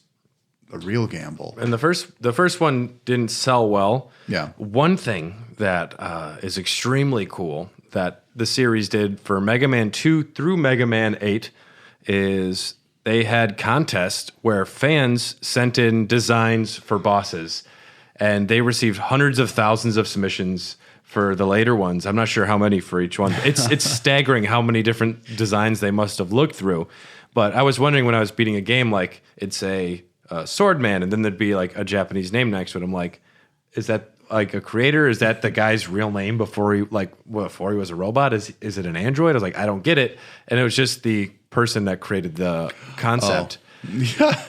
a real gamble. And the first one didn't sell well. Yeah. One thing that is extremely cool that the series did for Mega Man 2 through Mega Man 8 is they had contests where fans sent in designs for bosses, and they received hundreds of thousands of submissions for the later ones. I'm not sure how many for each one. It's staggering how many different designs they must have looked through. But I was wondering when I was beating a game, like it'd say Swordman, and then there'd be like a Japanese name next to it. I'm like, is that like a creator? Is that the guy's real name before he was a robot? Is it an android? I was like, I don't get it. And it was just the person that created the concept.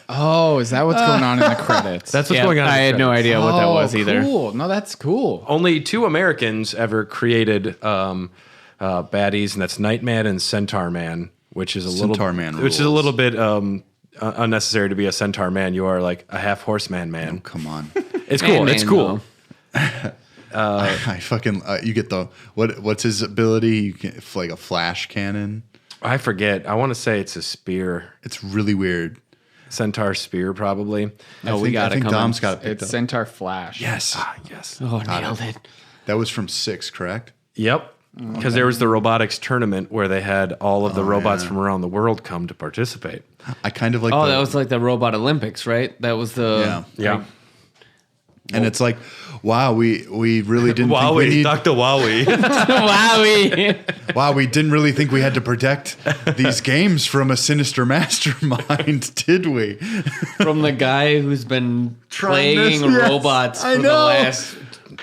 Oh, is that what's going on in the credits? That's what's going on. I in the had no credits. idea what that was either. Cool. No, that's cool. Only 2 Americans ever created baddies, and that's Nightman and Centaur Man, which is a Centaur Man which is a rules. little bit unnecessary to be a Centaur Man. You are like a half horseman man. Oh, come on. It's cool. Man, It's cool. I fucking you get the what's his ability? You can like a flash cannon. I forget. I want to say it's a spear. It's really weird. Centaur spear, probably. Oh, we got I it think coming. Dom's got it picked It's up. Centaur Flash. Yes. Yes. Oh, nailed it. That was from 6, correct? Yep. Because there was the robotics tournament where they had all of the robots from around the world come to participate. I kind of like Oh, that was like the Robot Olympics, right? That was the... Yeah. and it's like, wow, we really didn't think we need, Dr. Wowie. Wowie. wow, we didn't really think we had to protect these games from a sinister mastermind, did we? From the guy who's been plaguing this, yes, robots I for the know. last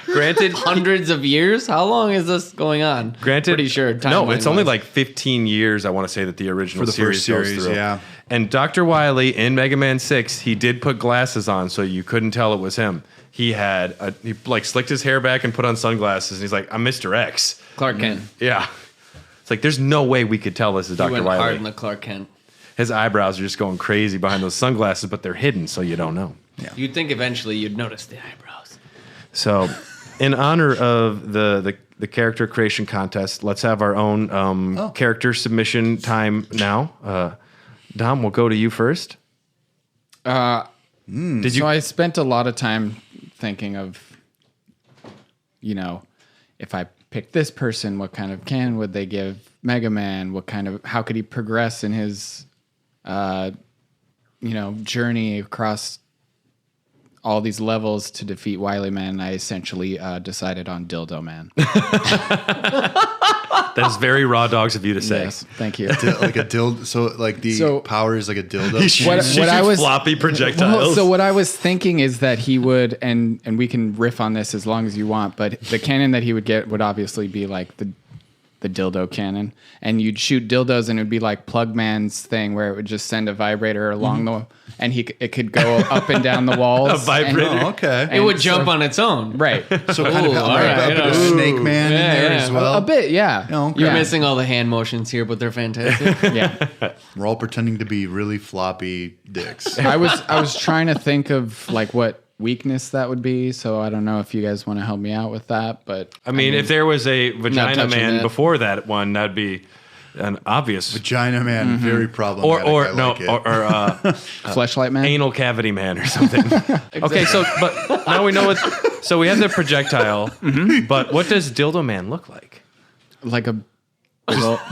Granted, hundreds of years. How long is this going on? Pretty sure. No, it's only timeline-wise. like 15 years, I want to say, that the original For the series first series, goes through. yeah. And Dr. Wily in Mega Man 6, he did put glasses on so you couldn't tell it was him. He like slicked his hair back and put on sunglasses, and he's like, I'm Mr. X. Clark Kent. Yeah. It's like, there's no way we could tell this is He Dr. went hard Wily. in the Clark Kent. His eyebrows are just going crazy behind those sunglasses, but they're hidden, so you don't know. You'd think eventually you'd notice the eyebrows. So, in honor of the the character creation contest. Let's have our own character submission time now. Dom, we'll go to you first. So I spent a lot of time thinking of, if I pick this person, what kind of canon would they give Mega Man? How could he progress in his, journey across all these levels to defeat Wily Man? I essentially decided on Dildo Man. That is very Raw Dogs of you to say. Yes, thank you. Like a dildo. So power is like a dildo. What I was floppy projectiles. Well, so what I was thinking is that he would, and we can riff on this as long as you want, but the cannon that he would get would obviously be like the dildo cannon, and you'd shoot dildos, and it would be like Plug Man's thing where it would just send a vibrator along the, and it could go up and down the walls. A vibrator. Okay. It would jump on its own. Right. So kind of all right, a bit of Snake Man in there as well. A bit, yeah. Oh, okay. You're Yeah. missing all the hand motions here, but they're fantastic. Yeah. We're all pretending to be really floppy dicks. I was trying to think of like what weakness that would be, so I don't know if you guys want to help me out with that, but I mean, if there was a Vagina touching Man that. before that one, that'd be an obvious. Vagina Man, very problematic. Or I no, like it. Fleshlight Man. Anal Cavity Man or something. Okay, so but now we know what. So we have the projectile, but what does Dildo Man look like? Like a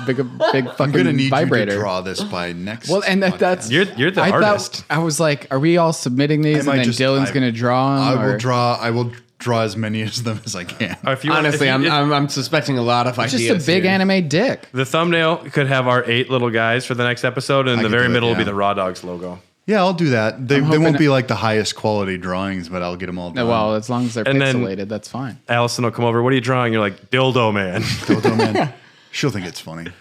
big I'm fucking gonna need vibrator. you to draw this by next. Well, and that's You're the I artist. thought, I was like, are we all submitting these, and might then just- Dylan's going to draw them? I will draw as many of them as I can. If you Honestly, if you- I'm suspecting a lot of Just ideas. a big here. anime dick. the thumbnail could have our 8 little guys for the next episode, and in the could very do it, middle will be yeah. the Raw Dogs logo. Yeah, I'll do that. They hoping- won't be like the highest quality drawings, but I'll get them all done. Well, as long as they're And then- pixelated, that's fine. Allison will come over. What are you drawing? You're like Dildo Man. Dildo Man. She'll think it's funny.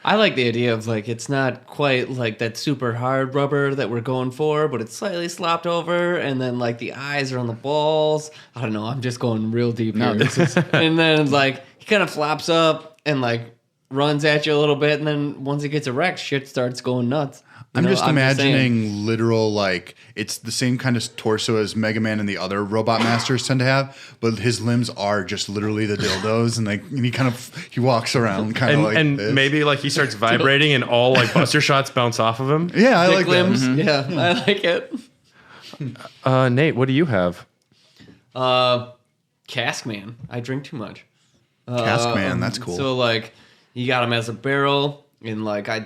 I like the idea of like it's not quite like that super hard rubber that we're going for, but it's slightly slopped over, and then like the eyes are on the balls. I don't know. I'm just going real deep here. And then like he kind of flops up and like runs at you a little bit, and then once he gets erect, shit starts going nuts. I'm just saying. imagining literal, like, it's the same kind of torso as Mega Man and the other Robot Masters tend to have, but his limbs are just literally the dildos, and he walks around kind of and like and this. maybe like he starts vibrating, and all like Buster shots bounce off of him. Yeah, I Dick like limbs. that. Yeah, I like it. Nate, what do you have? Cask Man. I drink too much. Cask Man, that's cool. So like, you got him as a barrel, and like I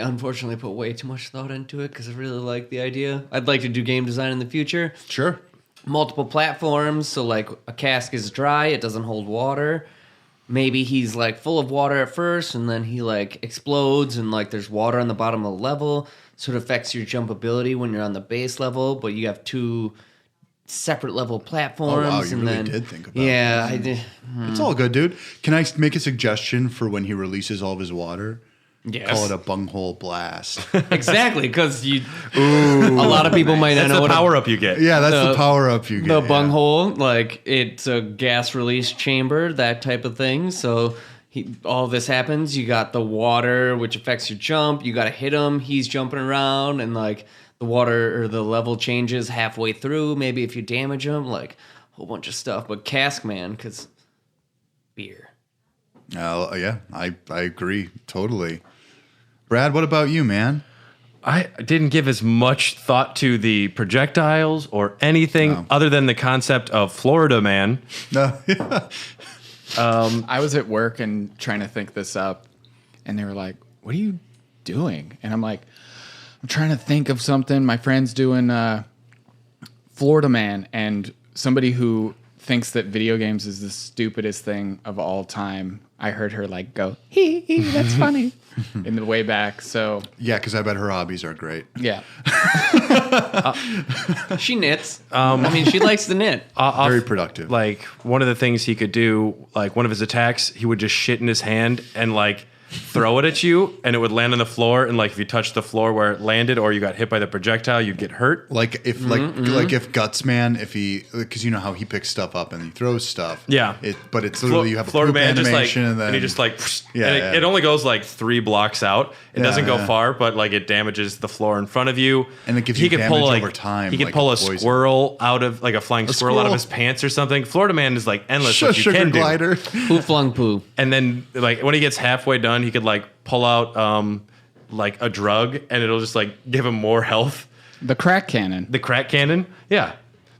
unfortunately put way too much thought into it because I really like the idea. I'd like to do game design in the future. Sure. Multiple platforms, so like a cask is dry, it doesn't hold water. Maybe he's like full of water at first, and then he like explodes, and like there's water on the bottom of the level, so it affects your jump ability when you're on the base level. But you have 2 separate level platforms. Oh, wow, you and really then, did think about yeah, I did. It's all good, dude. Can I make a suggestion for when he releases all of his water? Yes. Call it a bunghole blast. Exactly, because a lot of people might not That's know the what power up you get. Yeah, that's the The- power up you get. the yeah. bunghole, like it's a gas release chamber, that type of thing. So all this happens. You got the water, which affects your jump. You got to hit him. He's jumping around, and like the water or the level changes halfway through. Maybe if you damage him, like a whole bunch of stuff. But Cask Man, because beer. Yeah, I agree totally. Brad, what about you, man? I didn't give as much thought to the projectiles or anything other than the concept of Florida Man. No. I was at work and trying to think this up, and they were like, "What are you doing?" And I'm like, "I'm trying to think of something." My friend's doing Florida Man, and somebody who thinks that video games is the stupidest thing of all time. I heard her like go, "Hee hee, that's funny," in the way back. So Yeah, because I bet her hobbies are great. yeah, She knits. I mean, she likes to knit. Very productive. Like one of the things he could do, like one of his attacks, he would just shit in his hand and like throw it at you, and it would land on the floor. And like if you touched the floor where it landed, or you got hit by the projectile, you'd get hurt. Like if Gutsman, if he, because you know how he picks stuff up and he throws stuff. Yeah. But it's literally you have a Florida poop Man animation just like, and then he just like, Yeah, it only goes like 3 blocks out. It doesn't go yeah. far, but like it damages the floor in front of you. And it gives you damage over time, He could like pull a a poison. squirrel out of like a flying squirrel out of squirrel. his pants or something. Florida Man is like endless what you sugar can do. glider. Who flung poo? And then like when he gets halfway done, he could like pull out like a drug, and it'll just like give him more health. The crack cannon. The crack cannon, yeah.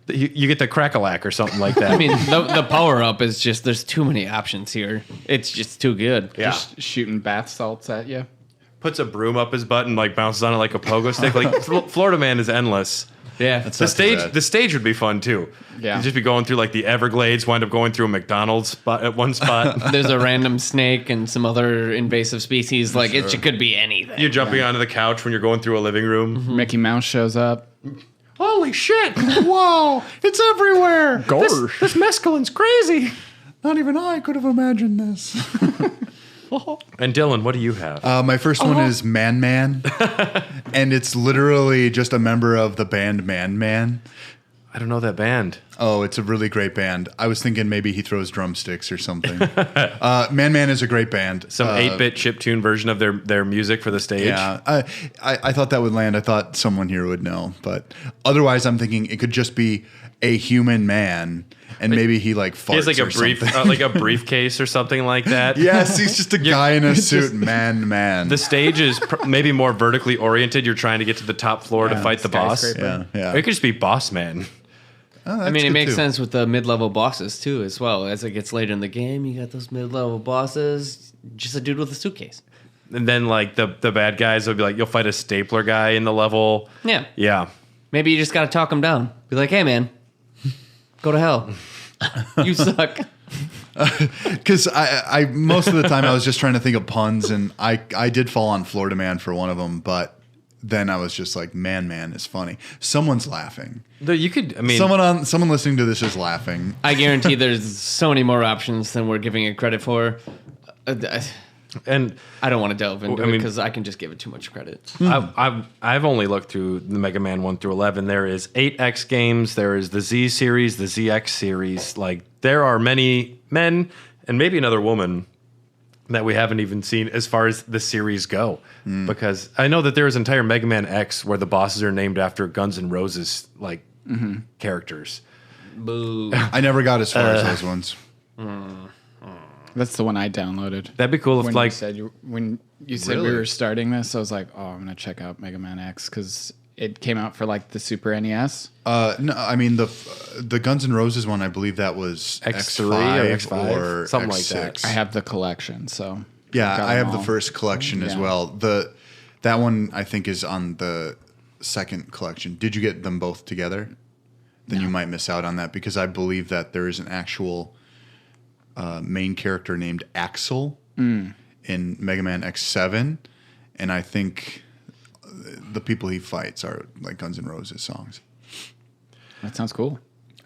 You get the crack-a-lack or something like that. I mean, the power up is just there's too many options here. It's just too good. yeah. Just shooting bath salts at you. Puts a broom up his butt and like bounces on it like a pogo stick. Like Florida Man is endless. Yeah, That's The not too stage, bad. the stage would be fun too. Yeah. You'd just be going through like the Everglades, wind up going through a McDonald's spot at one spot. there's a random snake and some other invasive species. Like it could be anything. You're jumping onto the couch when you're going through a living room. Mickey Mouse shows up. Holy shit! Whoa, it's everywhere. This mescaline's crazy. Not even I could have imagined this. And Dylan, what do you have? My first one is Man Man, and it's literally just a member of the band Man Man. I don't know that band. Oh, it's a really great band. I was thinking maybe he throws drumsticks or something. Man Man is a great band. Some 8-bit chiptune version of their music for the stage. Yeah, I thought that would land. I thought someone here would know, but otherwise, I'm thinking it could just be a human man, and maybe he like farts He has like a or brief, something. like a briefcase or something like that. Yes, he's just a guy in a suit. Man. The stage is maybe more vertically oriented. You're trying to get to the top floor to fight the boss. skyscraper. Yeah. Or it could just be Boss Man. Oh, I that's mean, it good makes too. sense with the mid-level bosses too, as well. As it gets later in the game, you got those mid-level bosses. Just a dude with a suitcase. And then like the bad guys will be like, you'll fight a stapler guy in the level. Yeah. Yeah. Maybe you just got to talk him down. Be like, hey, man, go to hell. You suck. Because I most of the time I was just trying to think of puns, and I did fall on Florida Man for one of them, but then I was just like, Man is funny. Someone's laughing. You could, I mean, Someone listening to this is laughing. I guarantee there's so many more options than we're giving it credit for. and I don't want to delve into I it mean- because I can just give it too much credit. I've only looked through the Mega Man 1 through 11. There is 8X games. There is the Z series, the ZX series. Like there are many men and maybe another woman that we haven't even seen as far as the series go. Because I know that there is an entire Mega Man X where the bosses are named after Guns N' Roses like characters. Boo. I never got as far as those ones. That's the one I downloaded. That'd be cool if When like you said we Really? were starting this, I was like, oh, I'm gonna check out Mega Man X because it came out for like the Super NES. No, I mean the Guns N' Roses one. I believe that was X3 X5 or X5, or something like X6. that. I have the collection, so Yeah, got I them have the all. first collection as Yeah. well. That one I think is on the second collection. Did you get them both together? Then you might miss out on that because I believe that there is an actual main character named Axel in Mega Man X7, and I think the people he fights are like Guns N' Roses songs. That sounds cool.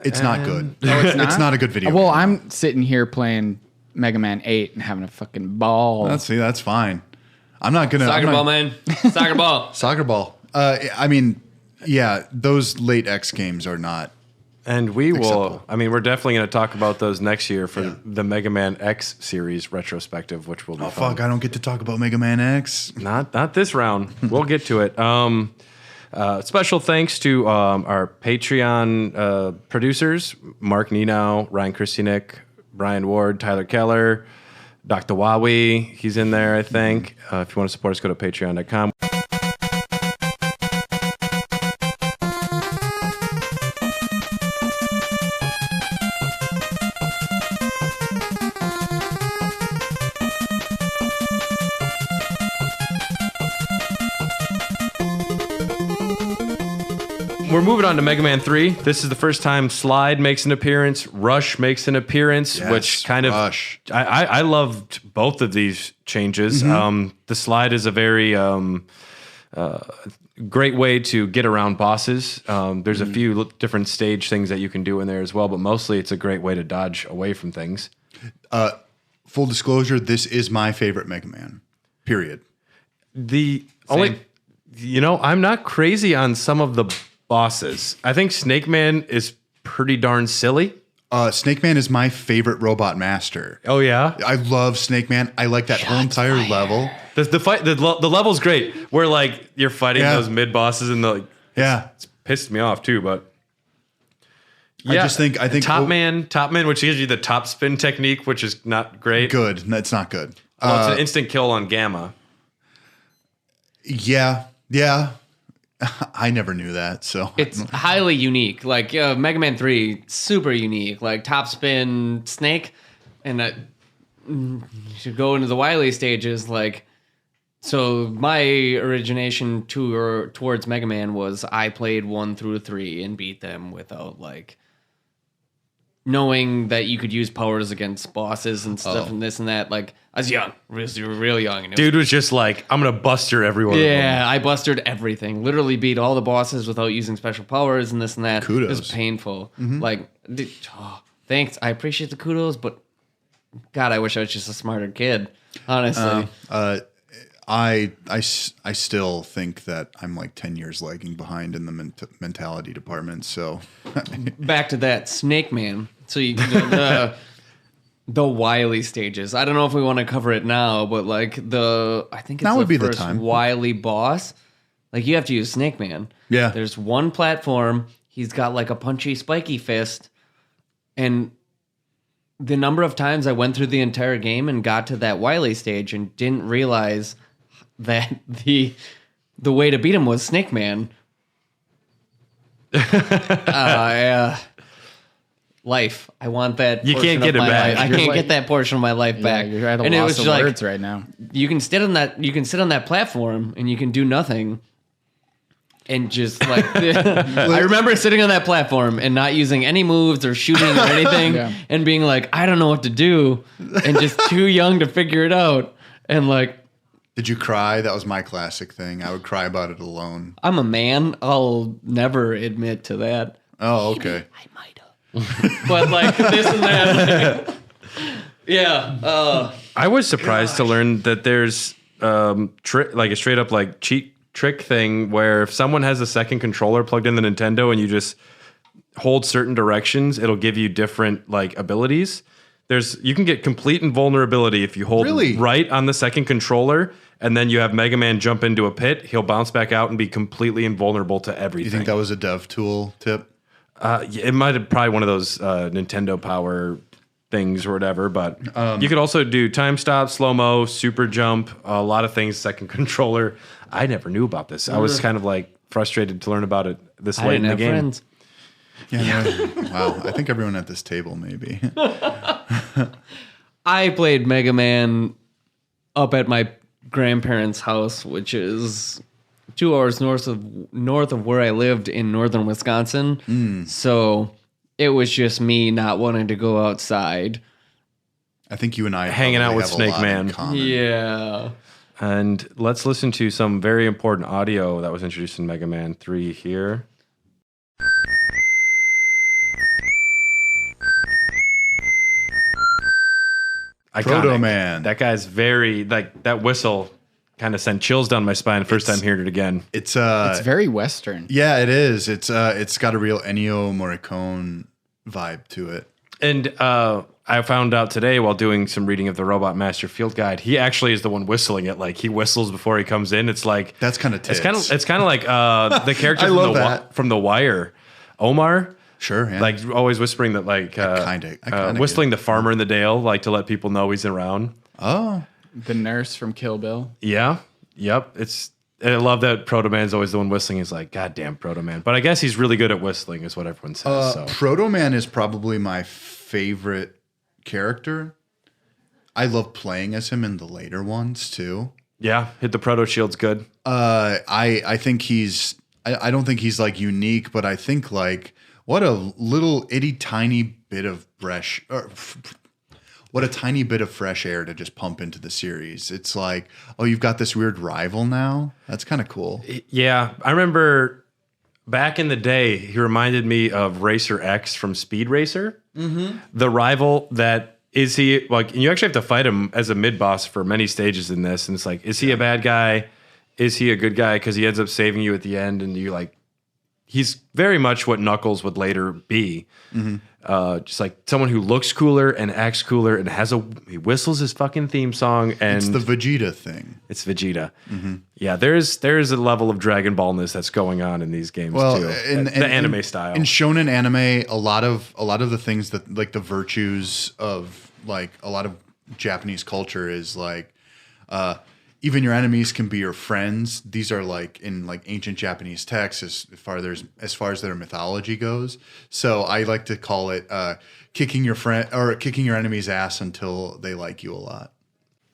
It's not good. it's not? It's not a good video. Well, game. I'm sitting here playing Mega Man 8 and having a fucking ball. That's fine. I'm not gonna Soccer I'm not- ball, man. Soccer ball. Soccer ball. I mean, yeah, those late X games are not. And we will. Acceptable. I mean, we're definitely going to talk about those next year for the Mega Man X series retrospective, which will be Oh fun. fuck! I don't get to talk about Mega Man X. Not this round. We'll get to it. Special thanks to our Patreon producers: Mark Nenow, Ryan Christianick, Brian Ward, Tyler Keller, Dr. Wawi. He's in there, I think. If you want to support us, go to patreon.com. We're moving on to Mega Man 3. This is the first time Slide makes an appearance, Rush makes an appearance, Yes, which kind of... Rush. I loved both of these changes. The Slide is a very great way to get around bosses. There's a few different stage things that you can do in there as well, but mostly it's a great way to dodge away from things. Full disclosure: this is my favorite Mega Man. Period. The only, I'm not crazy on some of the bosses. I think Snake Man is pretty darn silly. Snake Man is my favorite robot master. Oh yeah, I love Snake Man. I like that whole entire level. the fight, the level's great. Where like you're fighting those mid bosses and it's pissed me off too. But yeah, I think Top Man, which gives you the top spin technique, which is not great. Good, that's not good. Well, it's an instant kill on Gamma. Yeah. I never knew that, so it's highly unique. Like Mega Man 3, super unique. Like top spin Snake, and you should go into the Wily stages. Like, so my origination towards Mega Man was I played 1 through 3 and beat them without like knowing that you could use powers against bosses and stuff and this and that. Like, I was young, real young. And Dude was just like, I'm going to buster everyone. Yeah, I busted everything. Literally beat all the bosses without using special powers and this and that. Kudos. It was painful. Like, thanks. I appreciate the kudos, but God, I wish I was just a smarter kid, honestly. I still think that I'm like 10 years lagging behind in the mentality department. So back to that Snake Man. So the Wily stages. I don't know if we want to cover it now, but like I think it's now would be the first time. Wily boss. Like you have to use Snake Man. Yeah. There's one platform. He's got like a punchy, spiky fist, and the number of times I went through the entire game and got to that Wily stage and didn't realize that the way to beat him was Snake Man. Life. I want that. You can't get it back. I can't get that portion of my life back. You're at a loss of words right now. You can sit on that platform and you can do nothing. And just like I remember sitting on that platform and not using any moves or shooting or anything and being like, I don't know what to do, and just too young to figure it out. And like, did you cry? That was my classic thing. I would cry about it alone. I'm a man. I'll never admit to that. Oh, okay. I might have. But like this and that. Like, I was surprised to learn that there's like a straight up like cheat trick thing where if someone has a second controller plugged in the Nintendo and you just hold certain directions, it'll give you different like abilities. You can get complete invulnerability if you hold right on the second controller, and then you have Mega Man jump into a pit. He'll bounce back out and be completely invulnerable to everything. You think that was a dev tool tip? It might have probably one of those Nintendo Power things or whatever, but you could also do time stop, slow-mo, super jump, a lot of things, second controller. I never knew about this. I was kind of like frustrated to learn about it this late in the game. Friends. Yeah. Wow. I think everyone at this table maybe. I played Mega Man up at my grandparents' house, which is 2 hours north of where I lived in northern Wisconsin. So it was just me not wanting to go outside. I think you and I hanging out with have Snake a lot Man. in common. Yeah. And let's listen to some very important audio that was introduced in Mega Man 3 here. Proto Man. That guy's very, like, that whistle kind of sent chills down my spine the first time hearing it again. It's very Western. Yeah, it is. It's got a real Ennio Morricone vibe to it. And I found out today while doing some reading of the Robot Master Field Guide, he actually is the one whistling it. Like he whistles before he comes in. It's like that's kind of tits. It's kind of like the character from the Wire, Omar. Sure, yeah. Like always whispering that, like whistling the farmer in the dale, like to let people know he's around. Oh, the nurse from Kill Bill. Yeah, yep. I love that Proto Man's always the one whistling. He's like, God damn, Proto Man. But I guess he's really good at whistling, is what everyone says. Proto Man is probably my favorite character. I love playing as him in the later ones too. Yeah, hit the Proto Shield's good. I think he's. I don't think he's like unique, but I think like what a little itty tiny bit of fresh. What a tiny bit of fresh air to just pump into the series. It's like, oh, you've got this weird rival now? That's kind of cool. Yeah. I remember back in the day, he reminded me of Racer X from Speed Racer. Mm-hmm. The rival that is he like? And you actually have to fight him as a mid boss for many stages in this, and it's like, is he a bad guy? Is he a good guy? Because he ends up saving you at the end, and you like, he's very much what Knuckles would later be. Just like someone who looks cooler and acts cooler and he whistles his fucking theme song. And It's the Vegeta thing. It's Vegeta. Yeah, there's a level of Dragon Ballness that's going on in these games too. The anime style. In shonen anime, a lot of the things that like the virtues of like a lot of Japanese culture is like even your enemies can be your friends. These are like in like ancient Japanese texts as far as their mythology goes. So I like to call it kicking your friend or kicking your enemy's ass until they like you a lot.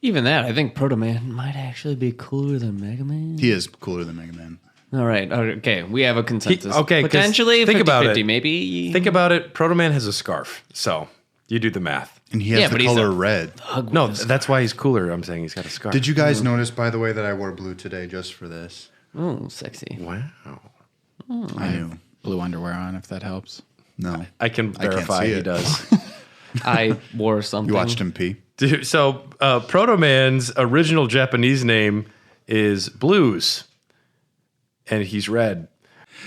Even that, I think Proto Man might actually be cooler than Mega Man. He is cooler than Mega Man. All right. Okay. We have a consensus. Okay, 'cause Potentially think 50-50, about it. maybe. Think about it. Proto Man has a scarf, so you do the math. And he has Yeah, the but he's color a red. No, that's why he's cooler. I'm saying he's got a scarf. Did you guys notice, by the way, that I wore blue today just for this? Oh, sexy. Wow. I knew. Blue underwear on, if that helps. No. I can verify see he it. does. I wore something. You watched him pee? Dude, so Proto Man's original Japanese name is Blues, and he's red.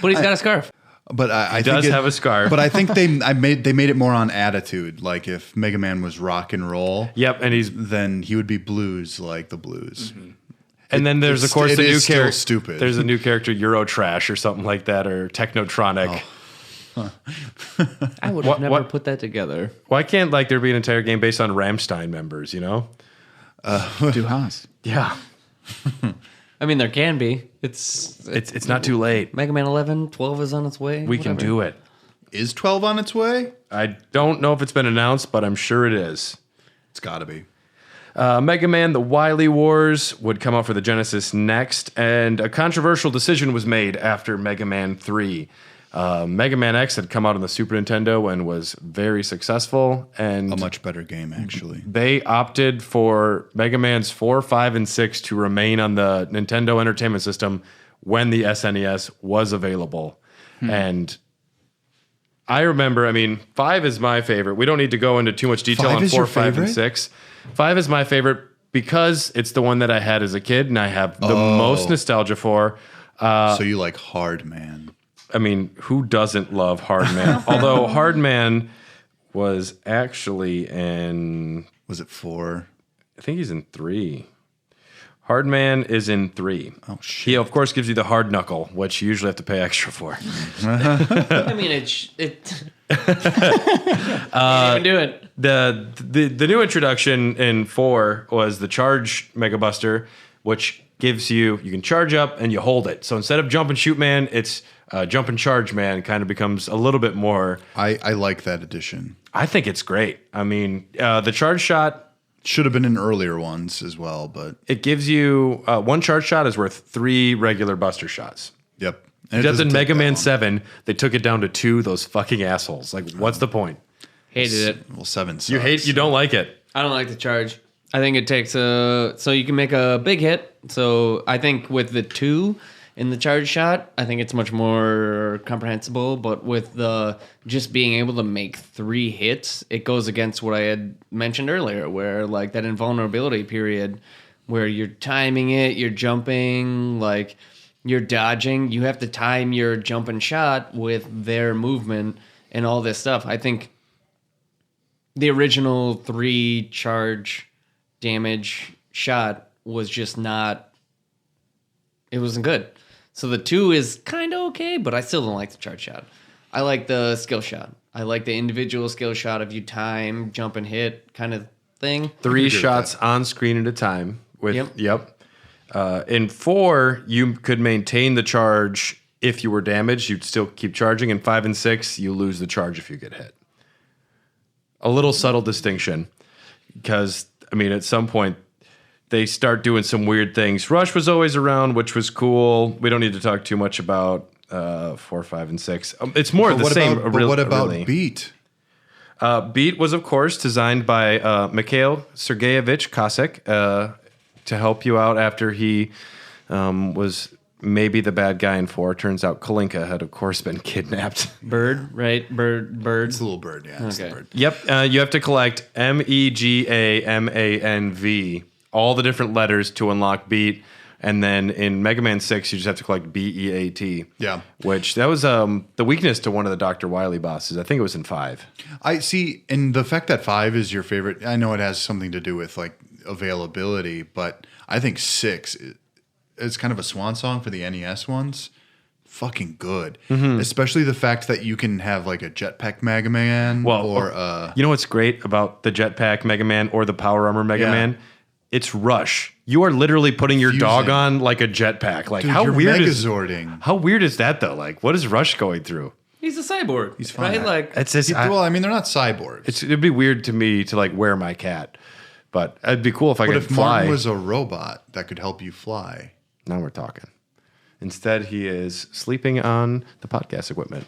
But he's got a scarf. But I Does think have a scarf. But I think they made it more on attitude. Like if Mega Man was rock and roll, Yep, and he's then he would be blues like the Blues. and then there's of course it the new is still character. stupid. There's a new character, Eurotrash or something like that, or Technotronic. I would What- have never what- put that together. Why can't like there be an entire game based on Rammstein members? You know? Du hast. Yeah, I mean, there can be. It's not too late. Mega Man 11, 12 is on its way. We can do it. Is 12 on its way? I don't know if it's been announced, but I'm sure it is. It's got to be. Mega Man: The Wily Wars would come out for the Genesis next, and a controversial decision was made after Mega Man 3. Mega Man X had come out on the Super Nintendo and was very successful, and A much better game, actually. they opted for Mega Man's 4, 5, and 6 to remain on the Nintendo Entertainment System when the SNES was available. And I remember, 5 is my favorite. We don't need to go into too much detail 5 on is 4, your 5, and favorite? 6. 5 is my favorite because it's the one that I had as a kid and I have the most nostalgia for. So you like Hard Man. Who doesn't love Hard Man? Although Hard Man was actually in, Was it 4? I think he's in 3. Hard Man is in 3. Oh, shit. He, of course, gives you the hard knuckle, which you usually have to pay extra for. I mean, it can't even do it. The new introduction in 4 was the Charge Mega Buster, which gives you can charge up and you hold it. So instead of Jump and Shoot Man, it's Jump and Charge Man. Kind of becomes a little bit more. I like that addition. I think it's great. The Charge Shot, Should have been in earlier ones as well, but it gives you one Charge Shot is worth 3 regular Buster Shots. yep. And it Just doesn't in take Mega that Man long. 7, they took it down to 2. Those fucking assholes. Like, what's the point? Hated it. Well, 7 sucks. You don't like it. I don't like the charge. I think it takes so you can make a big hit. So I think with the 2 in the charge shot, I think it's much more comprehensible. But with the just being able to make 3 hits, it goes against what I had mentioned earlier, where like that invulnerability period, where you're timing it, you're jumping, like you're dodging. You have to time your jump and shot with their movement and all this stuff. I think the original 3 charge damage shot was just not, it wasn't good. So the 2 is kind of okay, but I still don't like the charge shot. I like the skill shot. I like the individual skill shot of you time, jump and hit kind of thing. 3 with shots on screen at a time. Yep. In 4, you could maintain the charge if you were damaged. You'd still keep charging. In 5 and 6, you lose the charge if you get hit. A little subtle distinction, because at some point they start doing some weird things. Rush was always around, which was cool. We don't need to talk too much about 4, 5, and 6. It's more of the same. What about really. Beat? Beat was, of course, designed by Mikhail Sergeyevich Kosek to help you out after he was maybe the bad guy in 4. Turns out Kalinka had, of course, been kidnapped. Bird, right? Bird. It's a little bird, yeah. It's the Okay. bird. Yep, you have to collect MEGAMANV, all the different letters to unlock Beat. And then in Mega Man 6, you just have to collect BEAT. Yeah. Which, that was the weakness to one of the Dr. Wily bosses. I think it was in 5. I see, and the fact that 5 is your favorite, I know it has something to do with like availability, but I think 6 is kind of a swan song for the NES ones. Fucking good. Especially the fact that you can have like a jetpack Mega Man or you know what's great about the Jetpack Mega Man or the Power Armor Mega Man? It's Rush. You are literally putting your dog on like a jetpack. Like, dude, how you're weird Megazording. how weird is that though? Like, what is Rush going through? He's a cyborg. He's fine. Right? Like, It's just, Well, I mean, they're not cyborgs. it'd be weird to me to like wear my cat, but it'd be cool if I But could if fly. Martin was a robot that could help you fly. Now we're talking. Instead, he is sleeping on the podcast equipment.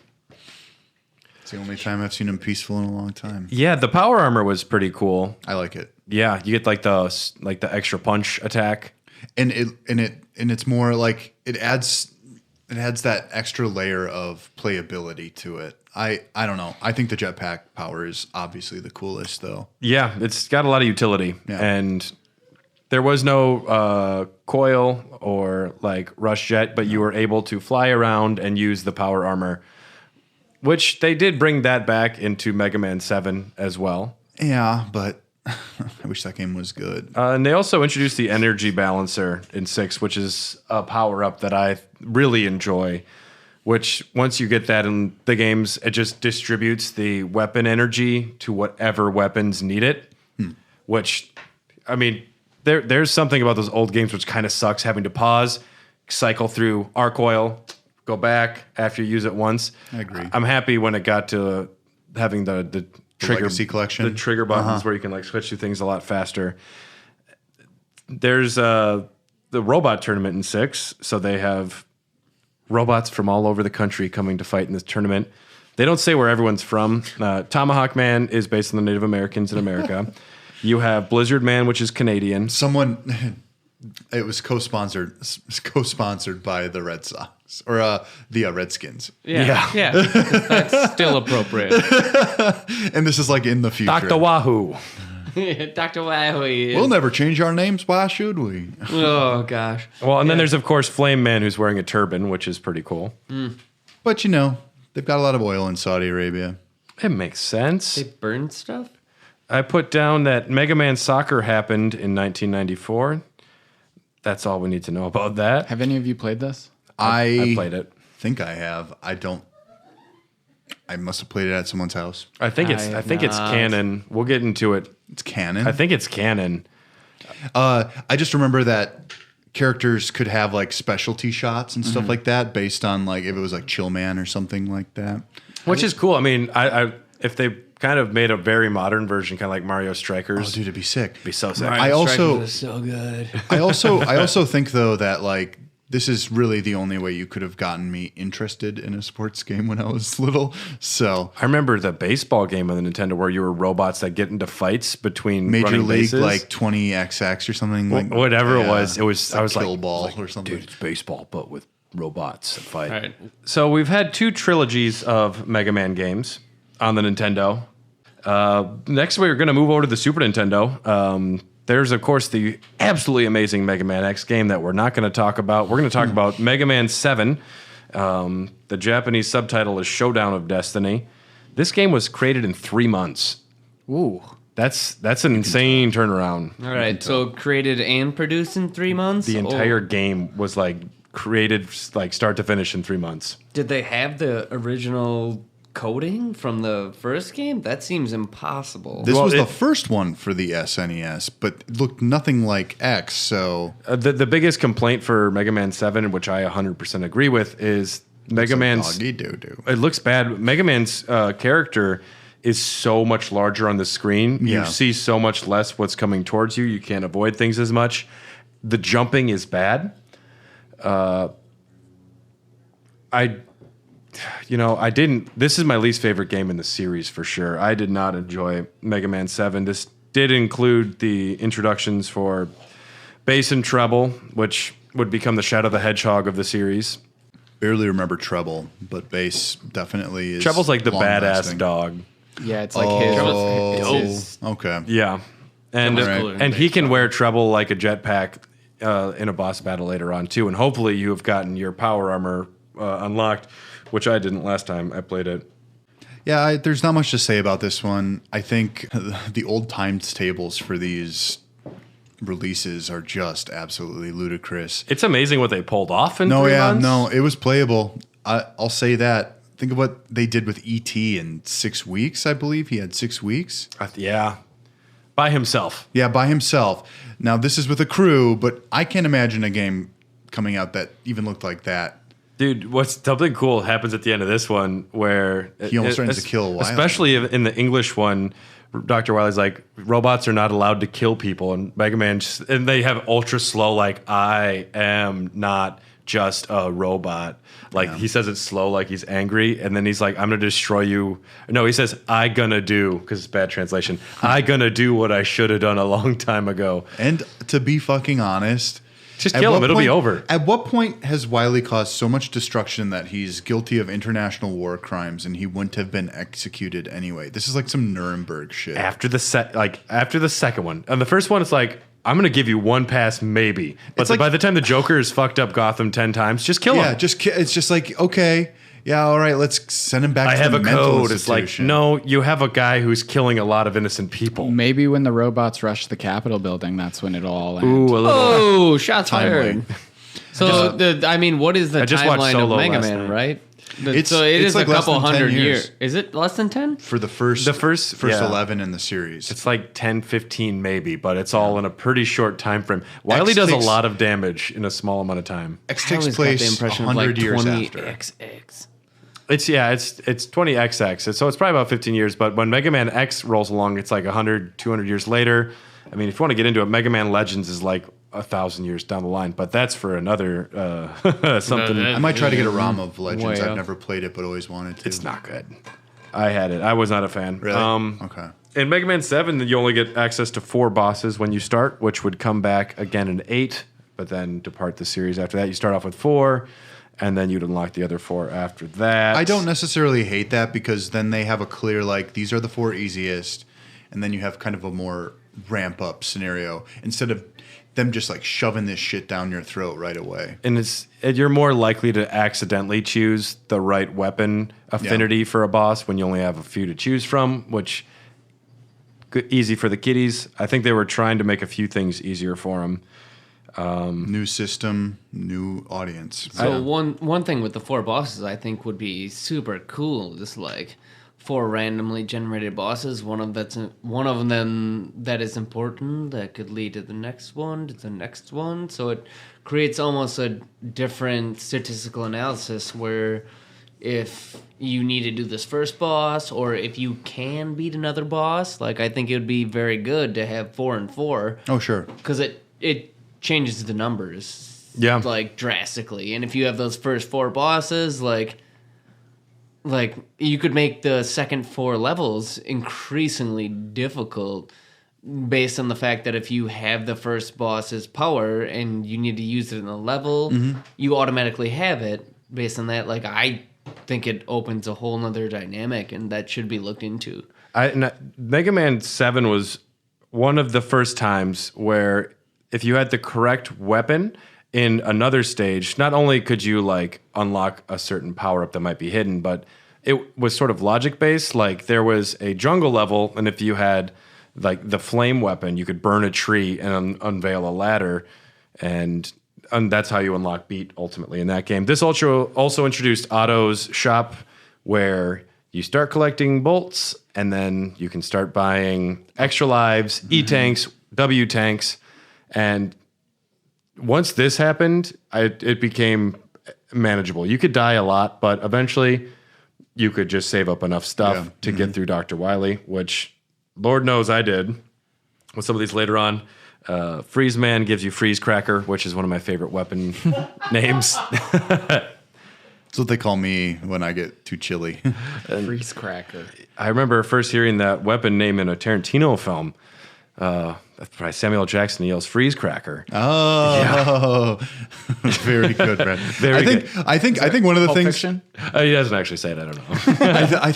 It's the only time I've seen him peaceful in a long time. Yeah, the Power Armor was pretty cool. I like it. Yeah, you get like the extra punch attack. And it's more like it adds that extra layer of playability to it. I don't know. I think the jetpack power is obviously the coolest though. Yeah, it's got a lot of utility. Yeah. And there was no coil or like rush jet, but you were able to fly around and use the Power Armor, which they did bring that back into Mega Man 7 as well. Yeah, but I wish that game was good. And they also introduced the Energy Balancer in 6, which is a power-up that I really enjoy, which once you get that in the games, it just distributes the weapon energy to whatever weapons need it, which, I mean, there's something about those old games which kind of sucks, having to pause, cycle through arc oil, go back after you use it once. I agree. I'm happy when it got to having the trigger Legacy Collection? the trigger buttons where you can like switch through things a lot faster. There's the robot tournament in 6, so they have robots from all over the country coming to fight in this tournament. They don't say where everyone's from. Tomahawk Man is based on the Native Americans in America. You have Blizzard Man, which is Canadian. It was co-sponsored by the Red Sox or the Redskins. yeah. That's still appropriate. And this is like in the future. Dr. Wahoo. Dr. Wily. We'll never change our names. Why should we? Oh, gosh. Well, and then there's, of course, Flame Man, who's wearing a turban, which is pretty cool. But you know, they've got a lot of oil in Saudi Arabia. It makes sense. They burn stuff? I put down that Mega Man Soccer happened in 1994. That's all we need to know about that. Have any of you played this? I played it. Think I have. I must have played it at someone's house. I think it's canon. We'll get into it. It's canon. I think it's canon. I just remember that characters could have like specialty shots and stuff like that based on like if it was like Chill Man or something like that. Which is cool. I mean, I if they kind of made a very modern version, kind of like Mario Strikers, Oh, dude, it'd be sick. it'd be so sick. I also so good. I also think though that like this is really the only way you could have gotten me interested in a sports game when I was little. So I remember the baseball game on the Nintendo where you were robots that get into fights between Major running League bases. like 20XX or something like Whatever it yeah. was. It was. I was Kill like, Ball or something. dude, it's baseball, but with robots that fight. Right. So we've had 2 trilogies of Mega Man games on the Nintendo. Next, we're going to move over to the Super Nintendo. There's, of course, the absolutely amazing Mega Man X game that we're not going to talk about. We're going to talk about Mega Man 7. The Japanese subtitle is Showdown of Destiny. This game was created in 3 months. Ooh. That's an insane turnaround. All right. So created and produced in 3 months? The entire game was like created like start to finish in 3 months. Did they have the original coding from the first game? That seems impossible. This Well, was the it- first one for the SNES, but it looked nothing like X. So The biggest complaint for Mega Man 7, which I 100% agree with, is Mega Man's. doggy doo doo. It looks bad. Mega Man's character is so much larger on the screen. Yeah. You see so much less what's coming towards you. You can't avoid things as much. The jumping is bad. I didn't. This is my least favorite game in the series for sure. I did not enjoy Mega Man 7. This did include the introductions for Bass and Treble, which would become the Shadow the Hedgehog of the series. Barely remember Treble, but Bass definitely is. Treble's like the long-lasting. badass dog. Yeah, it's like his. Okay. Yeah. And Treble's cooler than and he Bass, can wear Treble like a jetpack in a boss battle later on too. And hopefully you have gotten your power armor unlocked, which I didn't last time I played it. Yeah, there's not much to say about this one. I think the old times tables for these releases are just absolutely ludicrous. It's amazing what they pulled off in 3 months. No, it was playable. I'll say that. Think of what they did with E.T. in 6 weeks, I believe. He had 6 weeks. Yeah. By himself. Yeah, by himself. Now, this is with a crew, but I can't imagine a game coming out that even looked like that. Dude, something cool happens at the end of this one where He almost threatens to kill Wily. Especially in the English one, Dr. Wily's like, robots are not allowed to kill people, and Mega Man and they have ultra slow, like, I am not just a robot. Like, he says it slow, like he's angry, and then he's like, I'm gonna destroy you. No, he says, I gonna do, because it's bad translation, I gonna do what I should have done a long time ago. And to be fucking honest, Just kill him, it'll be over. At what point has Wily caused so much destruction that he's guilty of international war crimes and he wouldn't have been executed anyway? This is like some Nuremberg shit. After the second one. On the first one, it's like, I'm going to give you one pass, maybe. But It's like- by the time the Joker has fucked up Gotham 10 times, just kill Yeah, him. it's just like, okay, yeah, all right, let's send him back I to have the a mental code. It's like, institution. no, you have a guy who's killing a lot of innocent people. Maybe when the robots rush the Capitol building, that's when it'll all end. Ooh, a little. Oh, shots Timely. fired. So what is the I just watched timeline of Solo Mega last Man, night. right? It's So it is like a less couple than 10 hundred years. years. Is it less than 10? For the first yeah. 11 in the series. It's like 10, 15 maybe, but it's all in a pretty short time frame. Wily does takes- a lot of damage in a small amount of time. X I takes always got place the impression 100 of like years 20 after. XX. It's 20XX, so it's probably about 15 years. But when Mega Man X rolls along, it's like 100, 200 years later. I mean, if you want to get into it, Mega Man Legends is like 1,000 years down the line. But that's for another something. I might try to get a ROM of Legends. Way I've up. never played it, but always wanted to. It's not good. I had it. I was not a fan. Really? Okay. In Mega Man 7, you only get access to 4 bosses when you start, which would come back again in 8, but then depart the series after that. You start off with 4, and then you'd unlock the other 4 after that. I don't necessarily hate that because then they have a clear, like, these are the 4 easiest, and then you have kind of a more ramp up scenario instead of them just like shoving this shit down your throat right away. And you're more likely to accidentally choose the right weapon affinity for a boss when you only have a few to choose from, which easy for the kiddies. I think they were trying to make a few things easier for them. New system, new audience. So one thing with the 4 bosses I think would be super cool. Just like 4 randomly generated bosses. One of them that is important that could lead to the next one, to the next one. So it creates almost a different statistical analysis where if you need to do this first boss or if you can beat another boss, like I think it would be very good to have 4 and 4. Oh, sure. Because it changes the numbers, like drastically. And if you have those first 4 bosses, like you could make the second 4 levels increasingly difficult, based on the fact that if you have the first boss's power and you need to use it in a level, you automatically have it. Based on that, like I think it opens a whole nother dynamic, and that should be looked into. Mega Man 7 was one of the first times where if you had the correct weapon in another stage, not only could you like unlock a certain power up that might be hidden, but it was sort of logic based. Like there was a jungle level, and if you had like the flame weapon, you could burn a tree and unveil a ladder, and that's how you unlock beat ultimately in that game. This also introduced Otto's shop, where you start collecting bolts, and then you can start buying extra lives, E-tanks, W-tanks, and once this happened, it became manageable. You could die a lot, but eventually you could just save up enough stuff to get through Dr. Wily, which Lord knows I did. With some of these later on, Freeze Man gives you Freeze Cracker, which is one of my favorite weapon names. That's what they call me when I get too chilly. Freeze cracker. I remember first hearing that weapon name in a Tarantino film. That's by Samuel L. Jackson. He yells "freeze cracker." Oh, very good, Brad. I think one of the Pulp things Fiction? He doesn't actually say it. I don't know. I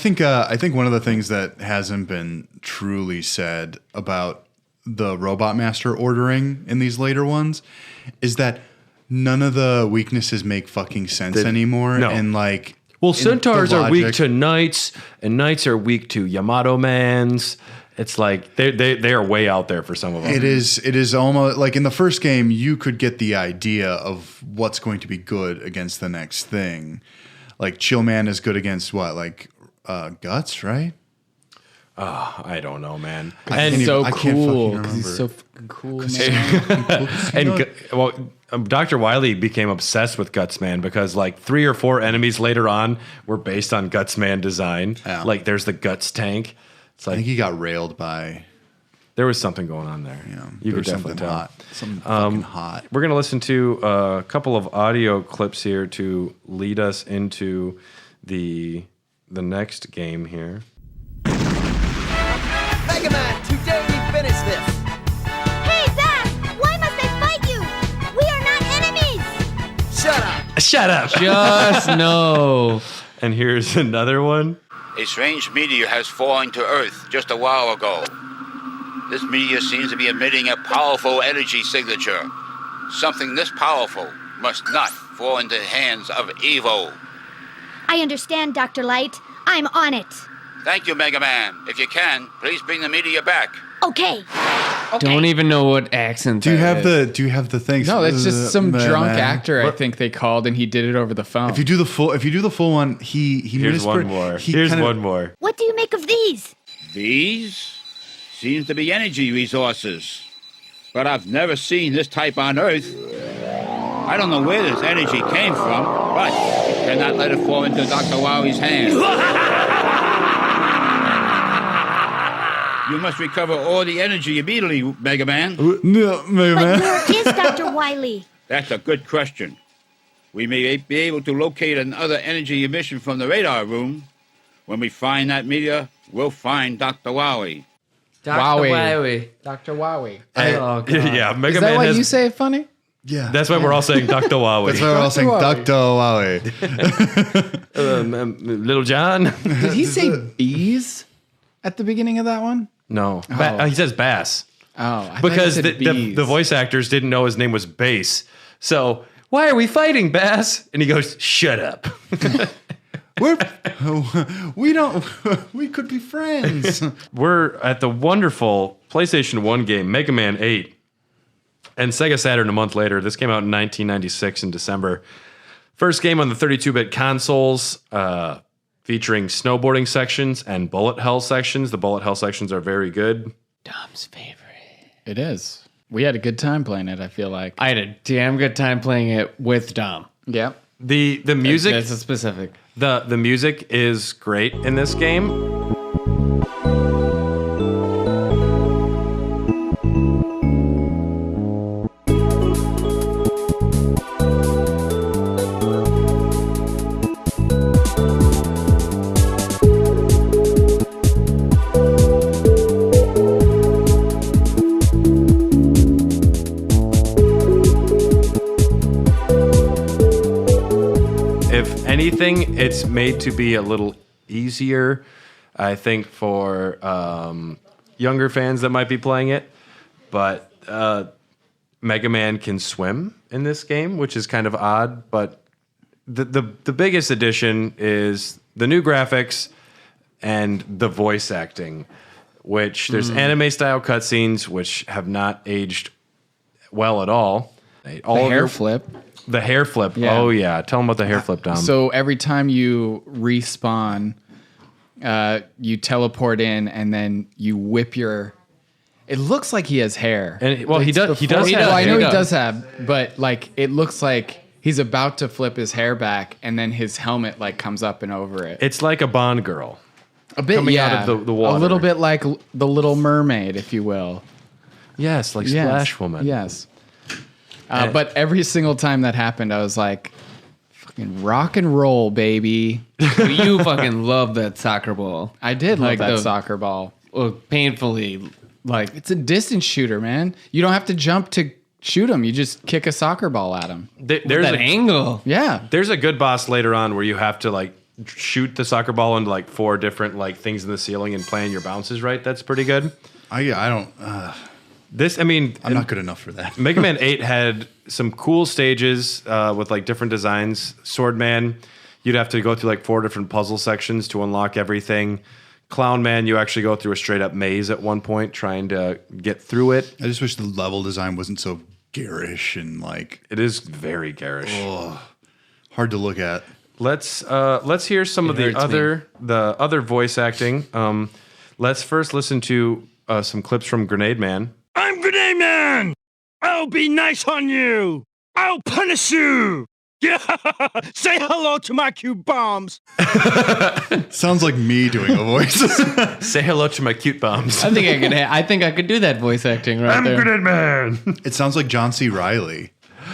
think one of the things that hasn't been truly said about the Robot Master ordering in these later ones is that none of the weaknesses make fucking sense anymore. No. And like, Well, in centaurs the are weak logic- to knights, and knights are weak to Yamato mans. It's like they are way out there for some of them. It is almost like in the first game you could get the idea of what's going to be good against the next thing. Like Chillman is good against what? Like Guts, right? I don't know, man. I And can't So I can't fucking cool because he's so remember. fucking cool, man. and Dr. Wily became obsessed with Gutsman because like 3 or 4 enemies later on were based on Gutsman design. Yeah. Like there's the Guts tank. It's I like think he got railed by there was something going on there. you know You there could was definitely something tell. hot, something fucking hot. We're going to listen to a couple of audio clips here to lead us into the next game here. Mega Man, today we finish this. Hey, Bass! Why must I fight you? We are not enemies! Shut up. Shut up. Just no. And here's another one. A strange meteor has fallen to Earth just a while ago. This meteor seems to be emitting a powerful energy signature. Something this powerful must not fall into the hands of evil. I understand, Dr. Light. I'm on it. Thank you, Mega Man. If you can, please bring the meteor back. Okay. Don't even know what accent. Do you that have is. the things? No, that's just some Man. drunk actor. I think they called and he did it over the phone. If you do the full one, he Here's one more. Here's one more. What do you make of these? These seems to be energy resources. But I've never seen this type on Earth. I don't know where this energy came from, but you cannot let it fall into Dr. Wily's hands. You must recover all the energy immediately, Mega Man. No, Mega But Man. where is Dr. Wily? That's a good question. We may be able to locate another energy emission from the radar room. When we find that meteor, we'll find Dr. Wily. Dr. Wowie. Wowie. Dr. Wowie. Oh, God. Yeah, Mega Is that Man why has. you say it funny? Yeah, That's why we're all saying Dr. Wily. that's why we're all saying Wally. Dr. Wally. Little John? Did he say bees at the beginning of that one? No. Oh. He says Bass. Oh, I thought Because you said the bees. voice actors didn't know his name was Bass. So, why are we fighting, Bass? And he goes, shut up. We could be friends. We're at the wonderful PlayStation 1 game, Mega Man 8. And Sega Saturn a month later. This came out in 1996 in December. First game on the 32-bit consoles, featuring snowboarding sections and bullet hell sections. The bullet hell sections are very good. Dom's favorite. It is. We had a good time playing it, I feel like. I had a damn good time playing it with Dom. Yep. The music That's a specific. the music is great in this game. If anything, it's made to be a little easier, I think, for younger fans that might be playing it. But Mega Man can swim in this game, which is kind of odd. But the biggest addition is the new graphics and the voice acting, which there's anime-style cutscenes, which have not aged well at all. All The of hair your- flip. The hair flip. Yeah. Oh, yeah. Tell them about the hair flip, Dom. So every time you respawn, you teleport in and then you whip your. It looks like he has hair. And, well, he It's does- he before- does have Well, I know hair. he He does does. have, but like it looks like he's about to flip his hair back, and then his helmet like comes up and over it. It's like a Bond girl. A bit, coming out yeah, of the water. A little bit like the Little Mermaid, if you will. Yes, like Yes. Splash Woman. Yes. But every single time that happened, I was like, fucking rock and roll, baby. You fucking love that soccer ball. I did love Like that the- soccer ball. Well, painfully Like, it's a distance shooter, man. You don't have to jump to shoot him. You just kick a soccer ball at him. There's that angle. Yeah. There's a good boss later on where you have to like shoot the soccer ball into like 4 different like things in the ceiling and plan your bounces right. That's pretty good. I don't. I'm not good enough for that. Mega Man 8 had some cool stages with like different designs. Swordman, you'd have to go through like 4 different puzzle sections to unlock everything. Clown Man, you actually go through a straight up maze at one point trying to get through it. I just wish the level design wasn't so garish and like It is very garish. hard to look at. Let's hear some of the other voice acting. Let's first listen to some clips from Grenade Man. I'm Grenade Man! I'll be nice on you! I'll punish you! Yeah! Say hello to my cute bombs! Sounds like me doing a voice. Say hello to my cute bombs. I think I could do that voice acting right I'm there. Grenade Man. It sounds like John C. Reilly.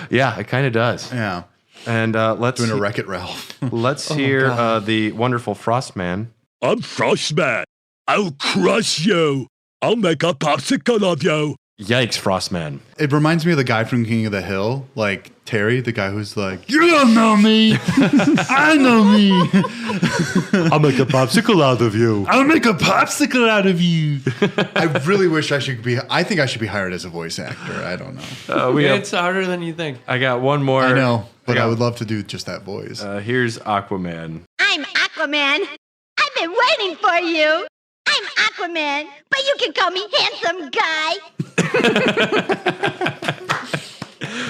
Yeah, it kind of does. Yeah. And let's Doing a Wreck-It Ralph. let's hear the wonderful Frostman. I'm Frostman. I'll crush you. I'll make a popsicle of you. Yikes, Frostman. It reminds me of the guy from King of the Hill, like Terry, the guy who's like, you don't know me. I know me. I'll make a popsicle out of you. I'll make a popsicle out of you. I really wish I think I should be hired as a voice actor. I don't know. It's harder than you think. I got one more. I know, but I would love to do just that voice. Here's Aquaman. I'm Aquaman. I've been waiting for you. I'm Aquaman, but you can call me handsome guy.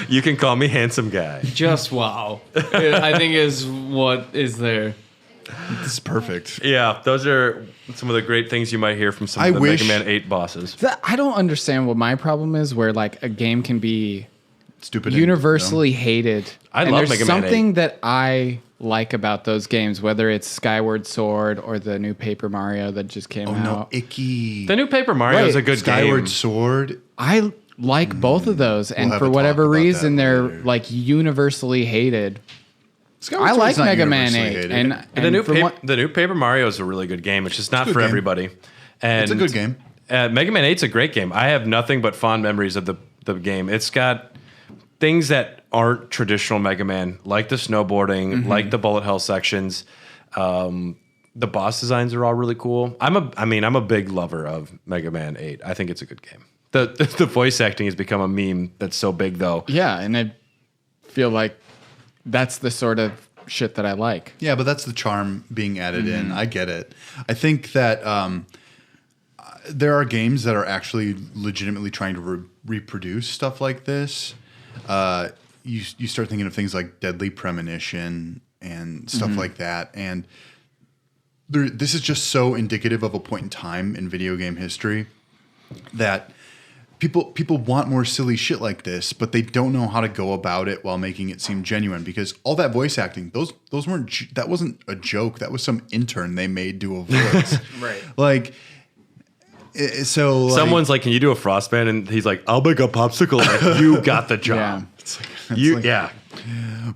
You can call me handsome guy. Just wow. I think is what is there. This is perfect. Yeah, those are some of the great things you might hear from some of the Mega Man 8 bosses. I don't understand what my problem is where like a game can be Stupid. universally hated. I and love there's Mega Man 8. something that I like about those games, whether it's Skyward Sword or the new Paper Mario that just came Oh out. no, icky. The new Paper Mario is a good Skyward game. Sword. I like both of those, and have for a whatever talk about reason, that they're later. like universally hated. Skyward I Sword's like not Mega Man 8, universally hated. and The new Paper Mario is a really good game. It's just not good for game. everybody. And It's a good game. Mega Man 8's a great game. I have nothing but fond memories of the game. It's got things that aren't traditional Mega Man, like the snowboarding, like the bullet hell sections. The boss designs are all really cool. I'm a big lover of Mega Man 8. I think it's a good game. The voice acting has become a meme that's so big though. yeah, and I feel like that's the sort of shit that I like. Yeah, but that's the charm being added in. I get it. I think that there are games that are actually legitimately trying to reproduce stuff like this. You start thinking of things like Deadly Premonition and stuff like that, and this is just so indicative of a point in time in video game history that people want more silly shit like this, but they don't know how to go about it while making it seem genuine. Because all that voice acting, those weren't that wasn't a joke. That was some intern they made do a voice, Right. Like. So Someone's like, "Can you do a Frostman?" And he's like, "I'll make a popsicle." And you got the job. Yeah.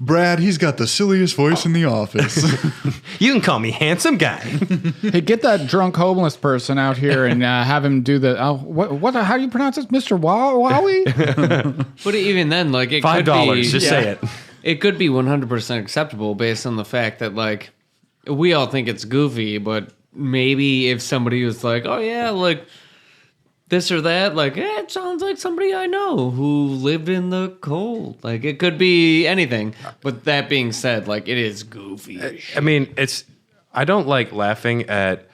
Brad, he's got the silliest voice in the office. You can call me handsome guy. Hey, get that drunk homeless person out here and have him do the how do you pronounce this, Mr. Wowie? But even then, like it $5. could be, Just say it. It could be 100% acceptable based on the fact that like we all think it's goofy, but maybe if somebody was like, "Oh yeah, like this or that," like it sounds like somebody I know who lived in the cold. Like it could be anything. But that being said, like it is goofy. I mean, I don't like laughing at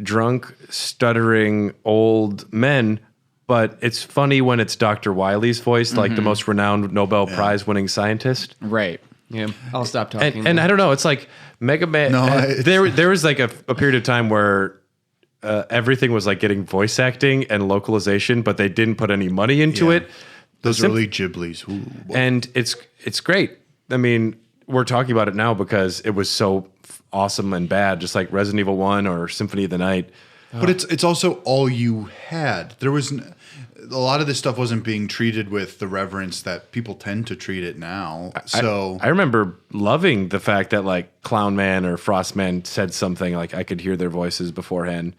drunk, stuttering old men, but it's funny when it's Dr. Wily's voice, like the most renowned Nobel Prize winning scientist. Right. Yeah, I'll stop talking. And I don't know, it's like Mega Man. There was like a period of time where everything was like getting voice acting and localization, but they didn't put any money into it. Those early Ghibli's. Ooh, And it's great. I mean, we're talking about it now because it was so awesome and bad, just like Resident Evil 1 or Symphony of the Night. But it's also all you had. There was a lot of this stuff wasn't being treated with the reverence that people tend to treat it now. So I remember loving the fact that like Clown Man or Frost Man said something like I could hear their voices beforehand.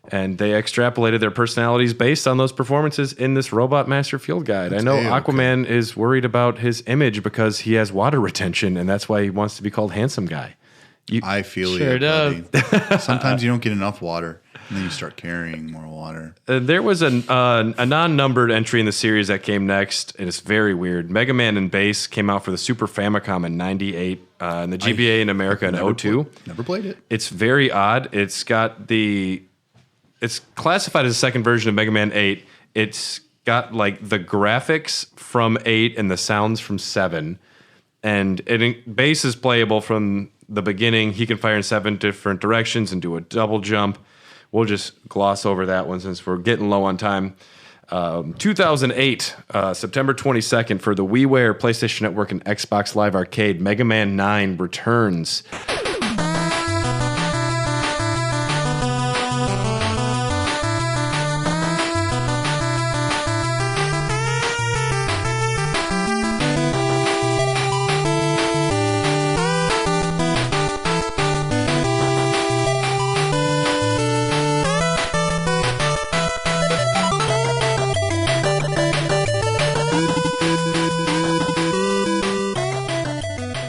And they extrapolated their personalities based on those performances in this Robot Master Field Guide. I know Aquaman is worried about his image because he has water retention, and that's why he wants to be called Handsome Guy. I feel Sure you, does. buddy. Sometimes you don't get enough water, and then you start carrying more water. There was a non-numbered entry in the series that came next, and it's very weird. Mega Man and Bass came out for the Super Famicom in '98, and the GBA in America in '02. Never played it. It's very odd. It's classified as a second version of Mega Man 8. It's got like the graphics from 8 and the sounds from 7. And Bass is playable from the beginning. He can fire in 7 different directions and do a double jump. We'll just gloss over that one since we're getting low on time. 2008, September 22nd, for the WiiWare, PlayStation Network, and Xbox Live Arcade, Mega Man 9 returns.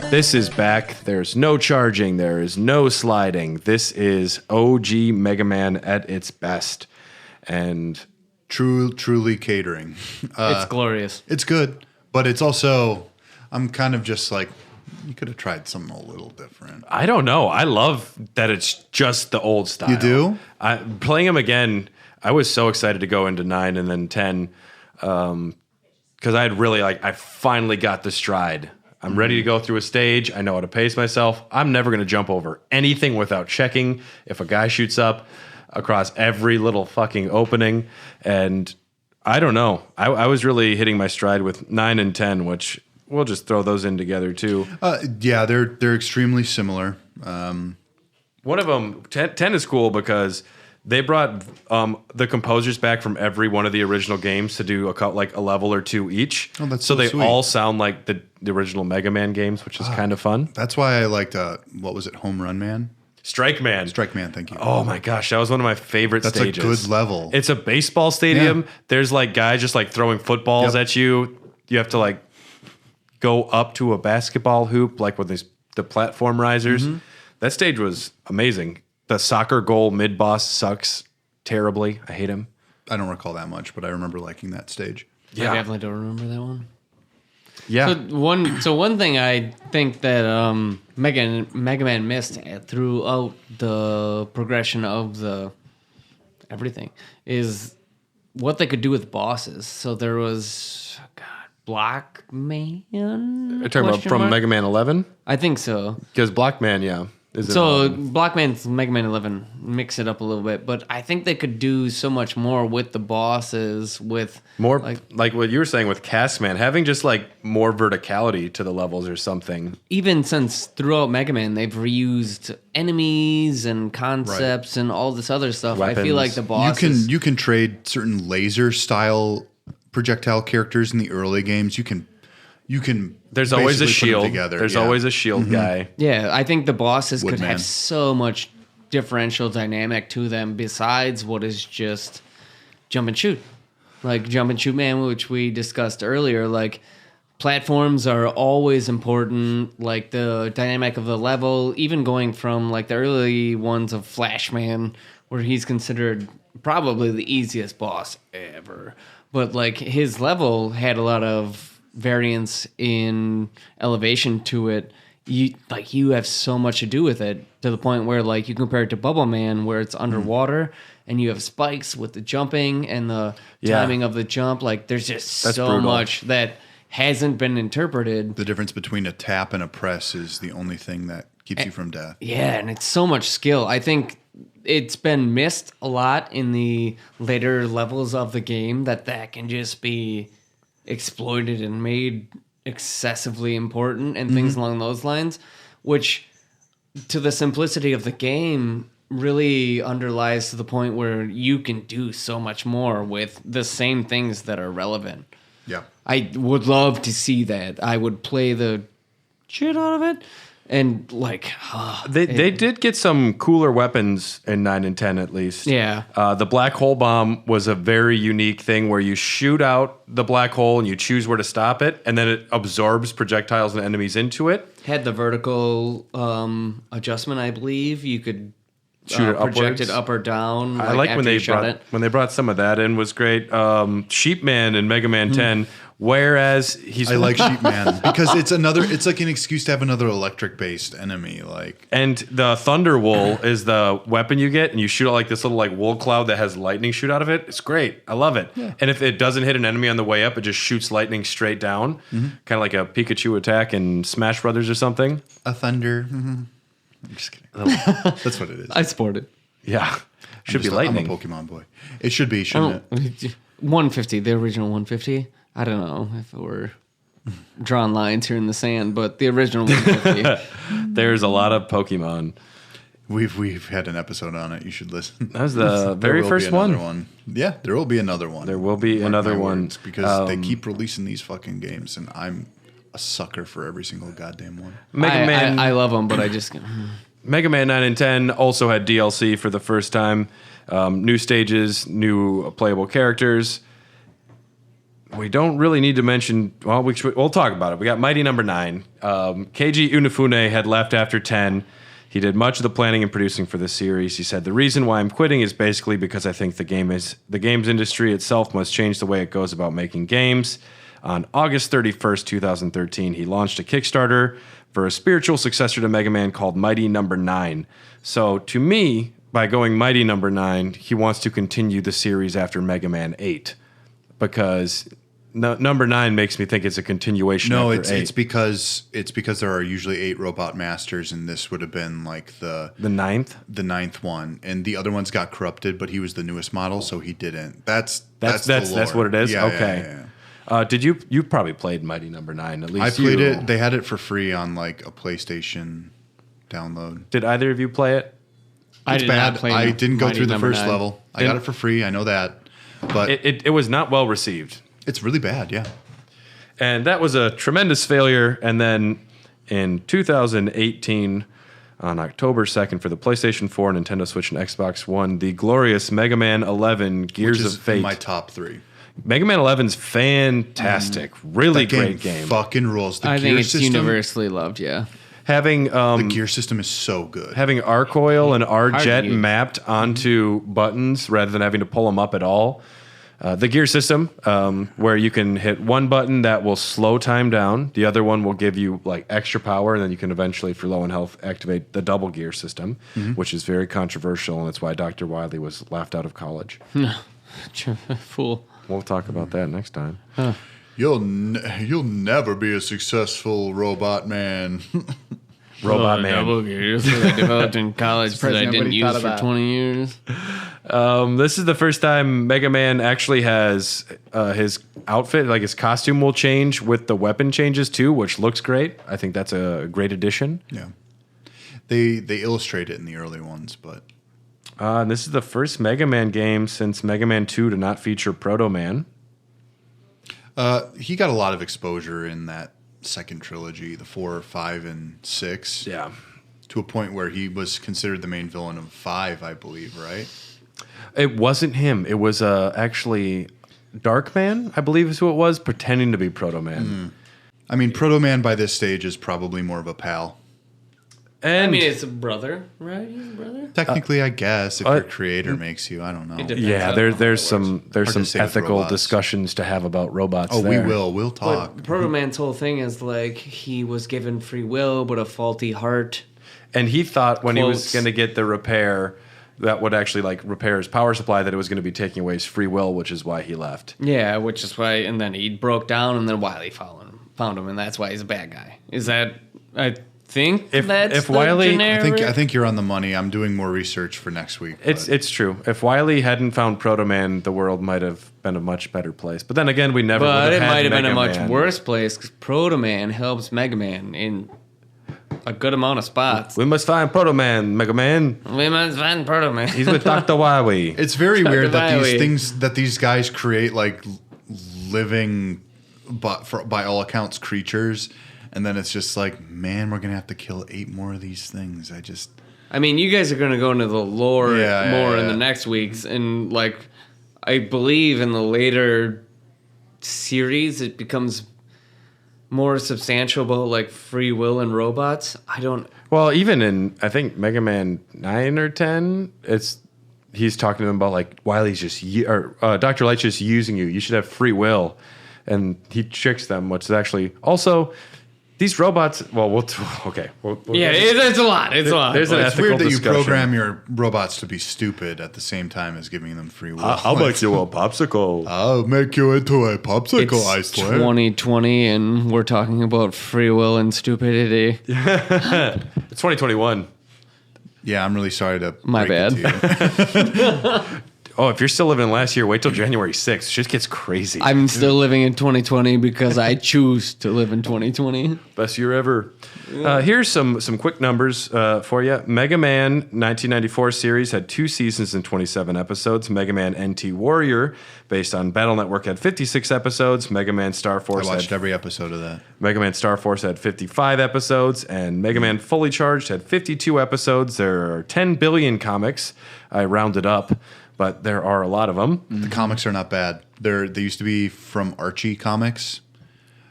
This is back. There's no charging. There is no sliding. This is OG Mega Man at its best. And Truly catering. It's glorious. It's good, but it's also, I'm kind of just like, you could have tried something a little different. I don't know. I love that it's just the old style. You do? Playing them again, I was so excited to go into 9 and then 10 because I had really I finally got the stride. I'm ready to go through a stage. I know how to pace myself. I'm never going to jump over anything without checking if a guy shoots up across every little fucking opening. And I don't know. I was really hitting my stride with 9 and 10, which we'll just throw those in together too. Yeah, they're extremely similar. One of them, 10 is cool because they brought the composers back from every one of the original games to do a level or two each. Oh, that's so they sweet. all sound like the original Mega Man games, which is kind of fun. That's why I liked, what was it, Home Run Man? Strike Man. Strike Man, thank you. Oh my gosh, that was one of my favorite stages. That's a good level. It's a baseball stadium. Yeah. There's guys just throwing footballs at you. You have to go up to a basketball hoop with the platform risers. Mm-hmm. That stage was amazing. The soccer goal mid-boss sucks terribly. I hate him. I don't recall that much, but I remember liking that stage. Yeah. I definitely don't remember that one. Yeah. So one thing I think that Mega Man missed throughout the progression of the everything is what they could do with bosses. So there was Blockman. You're talking about from Mega Man 11? I think so. Because Blockman, yeah. So Blockman's Mega Man 11, mix it up a little bit, but I think they could do so much more with the bosses, with more like what you were saying with Castman, having just more verticality to the levels or something. Even since throughout Mega Man, they've reused enemies and concepts and all this other stuff. Weapons. I feel like the bosses You can trade certain laser style projectile characters in the early games. You can. There's always a basically put them shield. together. There's Yeah. always a shield guy. Yeah, I think the bosses could Woodman. have so much differential dynamic to them besides what is just jump and shoot. Like Jump and Shoot Man, which we discussed earlier, platforms are always important, the dynamic of the level, even going from the early ones of Flashman, where he's considered probably the easiest boss ever. But his level had a lot of variance in elevation to it. You have so much to do with it, to the point where you compare it to Bubble Man, where it's underwater and you have spikes with the jumping and the timing of the jump. There's just That's so brutal. much that hasn't been interpreted. The difference between a tap and a press is the only thing that keeps you from death. Yeah, and it's so much skill. I think it's been missed a lot in the later levels of the game that can just be exploited and made excessively important and things along those lines, which to the simplicity of the game really underlies to the point where you can do so much more with the same things that are relevant. Yeah. I would love to see that. I would play the shit out of it. And like They did get some cooler weapons in 9 and 10 at least. Yeah. The black hole bomb was a very unique thing where you shoot out the black hole and you choose where to stop it, and then it absorbs projectiles and enemies into it. had the vertical adjustment, I believe. You could Shoot it project upwards? it up or down. I like after when they you shot brought it. when they brought some of that in was great. Sheepman in Mega Man 10, whereas he's I like Sheepman because it's like an excuse to have another electric based enemy. Like, and the Thunder Wool is the weapon you get, and you shoot out like this little like wool cloud that has lightning shoot out of it. It's great. I love it. Yeah. And if it doesn't hit an enemy on the way up, it just shoots lightning straight down, kind of like a Pikachu attack in Smash Brothers or something. a thunder. I'm just kidding. That's what it is. I support it. Yeah, should be lightning. I'm a Pokemon boy. It should be, shouldn't it? 150, the original 150. I don't know if it were drawing lines here in the sand, but the original 150. There's a lot of Pokemon. We've had an episode on it. You should listen. That was the very There will first be another one. Yeah, there will be another one. There will be Mark another my one. words, because they keep releasing these fucking games, and I'm a sucker for every single goddamn one. I love them, but I just... Mega Man 9 and 10 also had DLC for the first time. New stages, new playable characters. We don't really need to mention... Well, we'll talk about it. We got Mighty Number 9. Keiji Inafune had left after 10. He did much of the planning and producing for the series. He said, "The reason why I'm quitting is basically because I think the games industry itself must change the way it goes about making games." On August 31st, 2013, he launched a Kickstarter for a spiritual successor to Mega Man called Mighty Number 9. So to me, by going Mighty Number 9, he wants to continue the series after Mega Man 8. Because number 9 makes me think it's a continuation No, after 8. it's because there are usually 8 robot masters, and this would have been like the ninth? the ninth one, and the other ones got corrupted, but he was the newest model, so he didn't. That's what it is? Yeah, Okay. yeah. Did you probably played Mighty Number 9, at least I played you. it. They had it for free on like a PlayStation download. Did either of you play it? It's bad. I didn't go Mighty through the Number first 9. level. I got it for free. I know that, but It was not well received. it's really bad. Yeah. And that was a tremendous failure. And then in 2018, on October 2nd, for the PlayStation 4, Nintendo Switch, and Xbox One, the glorious Mega Man 11 Gears Which of is Fate. in my top 3. Mega Man 11's fantastic. Really That great game. Fucking rules. The I gear think it's system, universally loved, yeah. Having The gear system is so good. having Arc Oil and R-Jet use. mapped onto buttons rather than having to pull them up at all. The gear system, where you can hit one button that will slow time down, the other one will give you like extra power, and then you can eventually, if you're low in health, activate the double gear system, which is very controversial, and that's why Dr. Wily was laughed out of college. Fool. We'll talk about that next time. You'll never be a successful robot man. Robot Man. Double gears that I developed in college that I didn't nobody use thought of for that. 20 years. This is the first time Mega Man actually has his outfit, like his costume will change with the weapon changes too, which looks great. I think that's a great addition. Yeah. They illustrate it in the early ones, but And this is the first Mega Man game since Mega Man 2 to not feature Proto Man. he got a lot of exposure in that second trilogy, the 4, 5, and 6. Yeah. To a point where he was considered the main villain of 5, I believe, right? It wasn't him. It was actually Dark Man, I believe is who it was, pretending to be Proto Man. I mean, Proto Man by this stage is probably more of a pal. And I mean, it's a brother, right? He's a brother. Technically, I guess, if your creator makes you, I don't know. depends. yeah, on there's how it some Hard to say with ethical robots. discussions to have about robots. Oh, there. we will. We'll talk. But Proto Man's whole thing is like he was given free will, but a faulty heart. And he thought when he was Quotes. going to get the repair that would actually like repair his power supply, that it was going to be taking away his free will, which is why he left. Yeah, which is why. And then he broke down, and then Wily found him, and that's why he's a bad guy. Is that? I think If that's the Wily- generic. I think you're on the money. I'm doing more research for next week. It's true. If Wily hadn't found Proto Man, the world might have been a much better place. But then again, we never. But would it have might have had been a Mega much Man. worse place because Proto Man helps Mega Man in a good amount of spots. We must find Proto Man, Mega Man. We must find Proto Man. He's with Dr. Wily. It's very weird that Wily. these things that these guys create like living, but by all accounts, creatures, And then it's just like, man, we're going to have to kill 8 more of these things. I mean, you guys are going to go into the lore in Yeah. the next weeks. And, like, I believe in the later series, it becomes more substantial about, like, free will and robots. Well, even in, I think, Mega Man 9 or 10, he's talking to them about, like, Wily's just, Dr. Light's just using you. You should have free will. And he tricks them, which is actually, also, these robots, well, okay. It's a lot. It's a lot. There's an It's ethical weird that you discussion. program your robots to be stupid at the same time as giving them free will. I'll make you a popsicle. I'll make you into a popsicle, I It's swear. 2020, and we're talking about free will and stupidity. It's 2021. Yeah, I'm really sorry to My break it to you. Oh, if you're still living last year, wait till January 6th. Shit gets crazy. I'm still living in 2020 because I choose to live in 2020. Best year ever. Here's some quick numbers for you. Mega Man 1994 series had 2 seasons and 27 episodes. Mega Man NT Warrior, based on Battle Network, had 56 episodes. Mega Man Star I Force watched every episode of that. Mega Man Star Force had 55 episodes, and Mega Man Fully Charged had 52 episodes. There are 10 billion comics. I rounded up, but there are a lot of them. The comics are not bad. They used to be from Archie Comics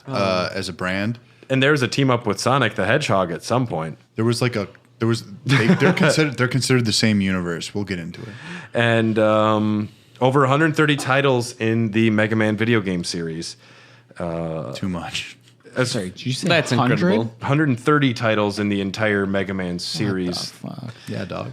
as a brand. And there's a team up with Sonic the Hedgehog at some point. They're considered the same universe. We'll get into it. And over 130 titles in the Mega Man video game series. Too much. Sorry, did you say That's 100? incredible. 130 titles in the entire Mega Man series. Fuck. Yeah, dog.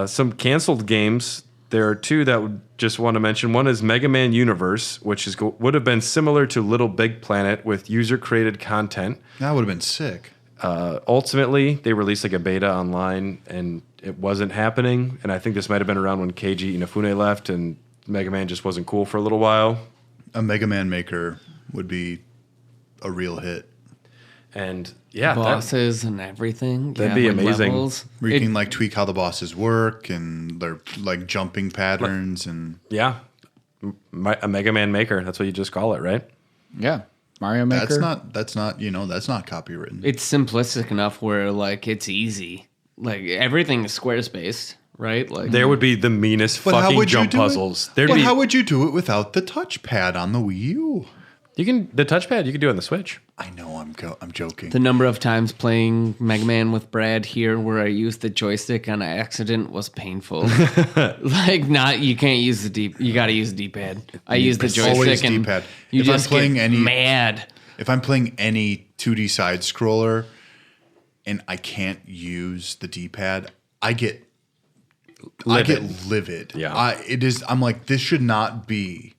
Some canceled games. There are 2 that would just want to mention. One is Mega Man Universe, which would have been similar to Little Big Planet with user-created content. That would have been sick. Ultimately, they released like a beta online, and it wasn't happening. And I think this might have been around when Keiji Inafune left, and Mega Man just wasn't cool for a little while. A Mega Man Maker would be a real hit. And yeah, Bosses and everything. That'd be amazing. Levels. Where you can like tweak how the bosses work and their like jumping patterns and yeah, a Mega Man Maker. That's what you just call it, right? Yeah. Mario Maker. that's not copywritten. It's simplistic enough where like it's easy. Like everything is Squarespace, right? Like There would be the meanest But how fucking would you jump do it? puzzles. But how would you do it without the touchpad on the Wii U? The touchpad you can do it on the Switch. I know I'm joking. the number of times playing Mega Man with Brad here where I used the joystick on accident was painful. Like you can't use the you got to use the D-pad. I use the joystick Always and D-pad. you If I'm just playing get any- mad. If I'm playing any 2D side scroller and I can't use the D-pad, I get livid. Yeah. I'm like, this should not be.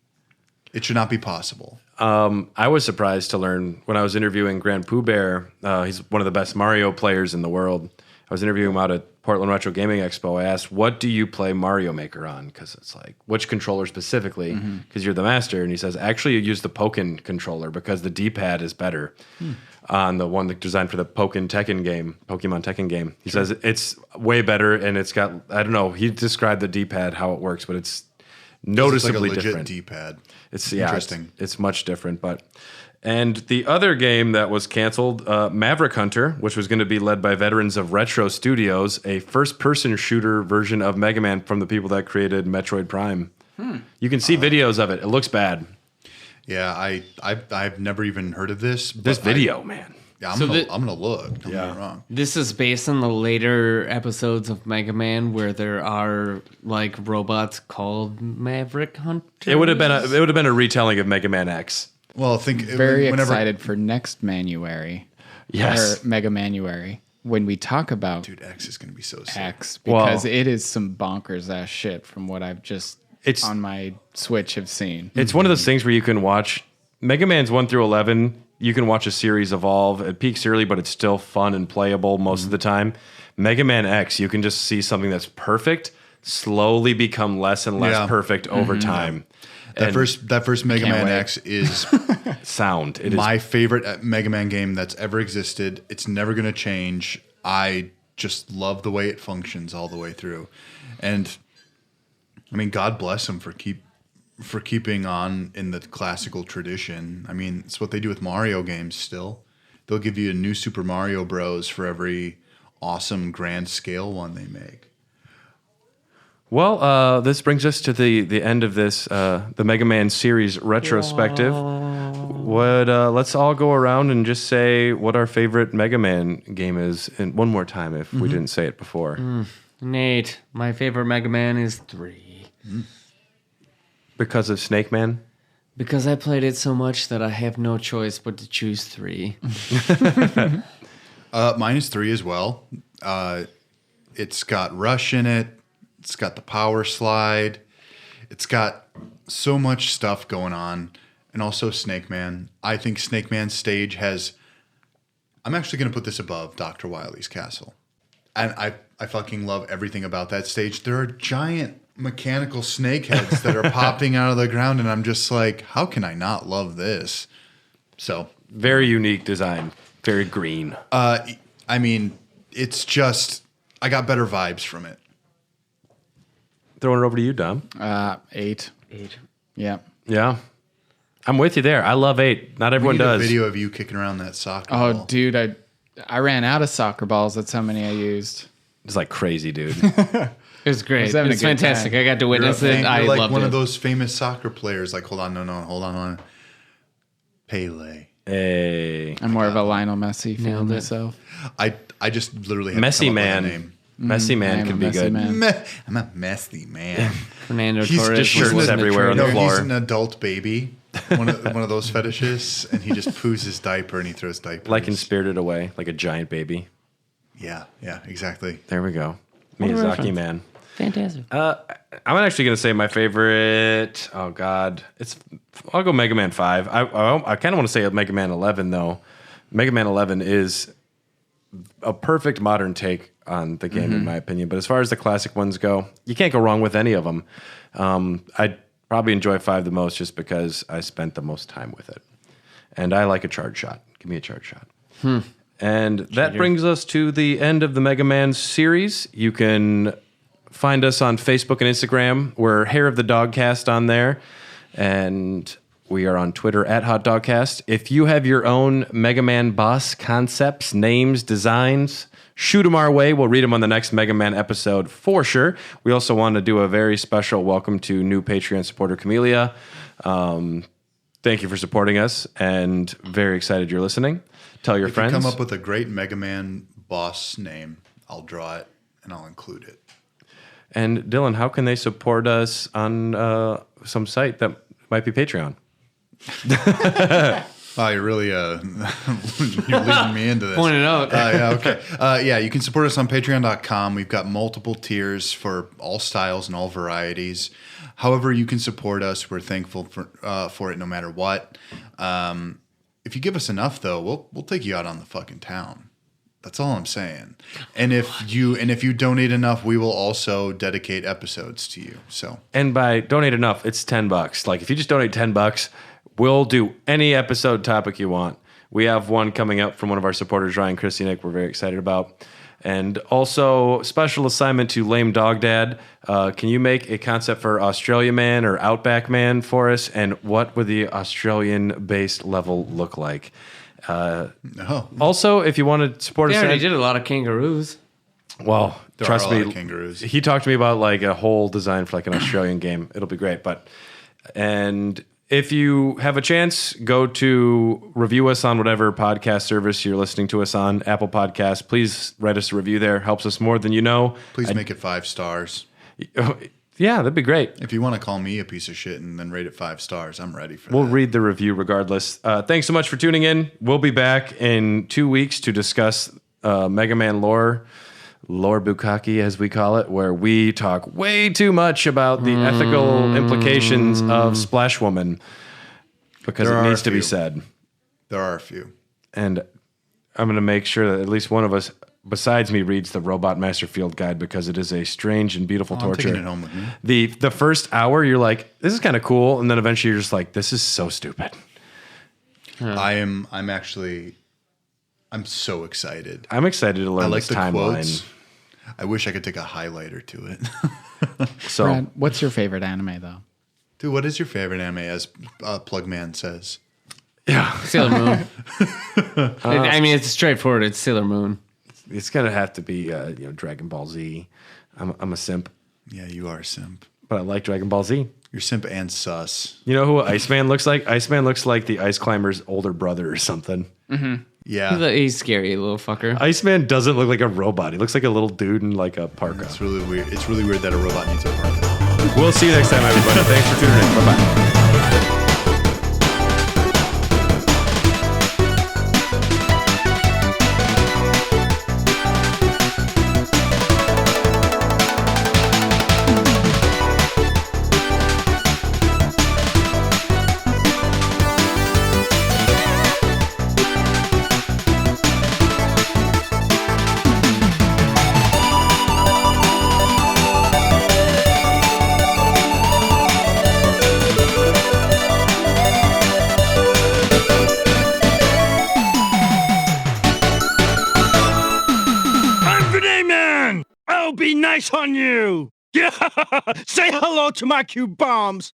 It should not be possible. I was surprised to learn when I was interviewing Grand Pooh Bear. He's one of the best Mario players in the world. I was interviewing him out at Portland Retro Gaming Expo. I asked, what do you play Mario Maker on? Because it's like, which controller specifically? Because you're the master. And he says, actually, you use the Pokken controller because the D-pad is better on the one that's designed for the Pokemon Tekken game. He says it's way better, and it's got, I don't know, he described the D-pad, how it works, but it's noticeably it's like a legit different. D-pad. It's interesting. It's much different, and the other game that was canceled, Maverick Hunter, which was going to be led by veterans of Retro Studios, a first-person shooter version of Mega Man from the people that created Metroid Prime. You can see videos of it. It looks bad. Yeah, I've never even heard of this. This but video, man. I'm So gonna look. Don't get me wrong. This is based on the later episodes of Mega Man where there are like robots called Maverick Hunters. It would have been a retelling of Mega Man X. Well, think Very whenever, excited for next Manuary. Yes. Or Mega Manuary. When we talk about Dude, X is gonna be so sick. X, because it is some bonkers ass shit from what I've just on my Switch have seen. It's one of those things where you can watch Mega Man's 1 through 11. You can watch a series evolve. It peaks early, but it's still fun and playable most of the time. Mega Man X, you can just see something that's perfect slowly become less and less perfect over time. That first Mega Man wait. X is Sound. It is my favorite Mega Man game that's ever existed. It's never going to change. I just love the way it functions all the way through. And I mean, God bless them for keeping on in the classical tradition. I mean, it's what they do with Mario games still. they'll give you a new Super Mario Bros. For every awesome grand scale one they make. Well, this brings us to the end of this the Mega Man series retrospective. Let's all go around and just say what our favorite Mega Man game is, and one more time if we didn't say it before. Nate, my favorite Mega Man is 3. Because of Snake Man? Because I played it so much that I have no choice but to choose 3. Mine is 3 as well. It's got Rush in it. It's got the power slide. It's got so much stuff going on. And also Snake Man. I think Snake Man's stage has... I'm actually going to put this above Dr. Wily's Castle. And I fucking love everything about that stage. There are giant mechanical snake heads that are popping out of the ground. And I'm just like, how can I not love this? So... Very unique design. Very green. I mean, it's just... I got better vibes from it. Throwing it over to you, Dom. 8. Yeah. Yeah. I'm with you there. I love 8. Not everyone We need does. a video of you kicking around that soccer Oh, ball. dude, I ran out of soccer balls. That's how many I used. It's like crazy, dude. It was great. was having It's a good fantastic. time. I got to witness it. I You're like loved one it. of those famous soccer players. Like, hold on. Pele. Hey. I'm more of a Lionel Messi fan Nailed it. myself. I just literally have to Messy come up with a Man. name. Messy Man I'm can a be messy good. man. I'm a messy man. Fernando He's Torres. just was shirtless living the everywhere on trailer. the No, floor. he's an adult baby. One of those fetishes, and he just poos his diaper and he throws diapers. Like in Spirited Away, like a giant baby. Yeah, exactly. There we go. Miyazaki Man. Fantastic. I'm actually going to say my favorite. Oh, God. I'll go Mega Man 5. I kind of want to say Mega Man 11, though. Mega Man 11 is a perfect modern take on the game, in my opinion. But as far as the classic ones go, you can't go wrong with any of them. I'd probably enjoy 5 the most just because I spent the most time with it. And I like a charge shot. Give me a charge shot. And that brings us to the end of the Mega Man series. You can find us on Facebook and Instagram. We're Hair of the Dogcast on there. And we are on Twitter at Hot Dogcast. If you have your own Mega Man boss concepts, names, designs, shoot them our way. We'll read them on the next Mega Man episode for sure. We also want to do a very special welcome to new Patreon supporter Camellia. Thank you for supporting us, and very excited you're listening. Tell your If friends. you come up with a great Mega Man boss name, I'll draw it and I'll include it. And Dylan, how can they support us on some site that might be Patreon? Oh, you're really you're leading me into this. Point it out. Yeah, okay. Yeah, you can support us on patreon.com. We've got multiple tiers for all styles and all varieties. However you can support us, we're thankful for it no matter what. If you give us enough, though, we'll take you out on the fucking town. That's all I'm saying. And if you donate enough, we will also dedicate episodes to you. So, And by donate enough, it's $10. Like if you just donate $10, we'll do any episode topic you want. We have one coming up from one of our supporters, Ryan Christianick, we're very excited about. And also, special assignment to Lame Dog Dad. Can you make a concept for Australia Man or Outback Man for us? And what would the Australian-based level look like? Also, if you want to support They us, already did a lot of kangaroos. well, there trust are a lot me, of kangaroos. he talked to me about like a whole design for like an Australian game. It'll be great. And if you have a chance, go to review us on whatever podcast service you're listening to us on, Apple Podcasts. Please write us a review there. Helps us more than you know. please make it 5 stars. Yeah, that'd be great. If you want to call me a piece of shit and then rate it 5 stars, I'm ready for We'll that. read the review regardless. Thanks so much for tuning in. We'll be back in 2 weeks to discuss Mega Man lore bukkake, as we call it, where we talk way too much about the ethical implications of Splash Woman because There it are needs a to be few. said. There are a few. And I'm going to make sure that at least one of us, besides me, reads the Robot Master Field Guide because it is a strange and beautiful I'm torture. taking it home with me. The first hour, you're like, this is kind of cool. And then eventually you're just like, this is so stupid. I'm so excited. I'm excited to learn I like this the timeline. quotes. I wish I could take a highlighter to it. So Brad, what's your favorite anime though? Dude, what is your favorite anime, as Plugman says? Yeah. Sailor Moon. I mean, it's straightforward. It's Sailor Moon. It's gonna have to be Dragon Ball Z. I'm a simp, Yeah, you are a simp. but I like Dragon Ball Z. You're simp and sus. You know who Iceman looks like? Iceman looks like the Ice Climber's older brother or something. Yeah. He's scary, little fucker. Iceman doesn't look like a robot. He looks like a little dude in like a parka. It's really weird. It's really weird that a robot needs a parka. We'll see you next time, everybody. Thanks for tuning in. Bye-bye. I'm Grenade Man! I'll be nice on you! Yeah! Say hello to my cube bombs!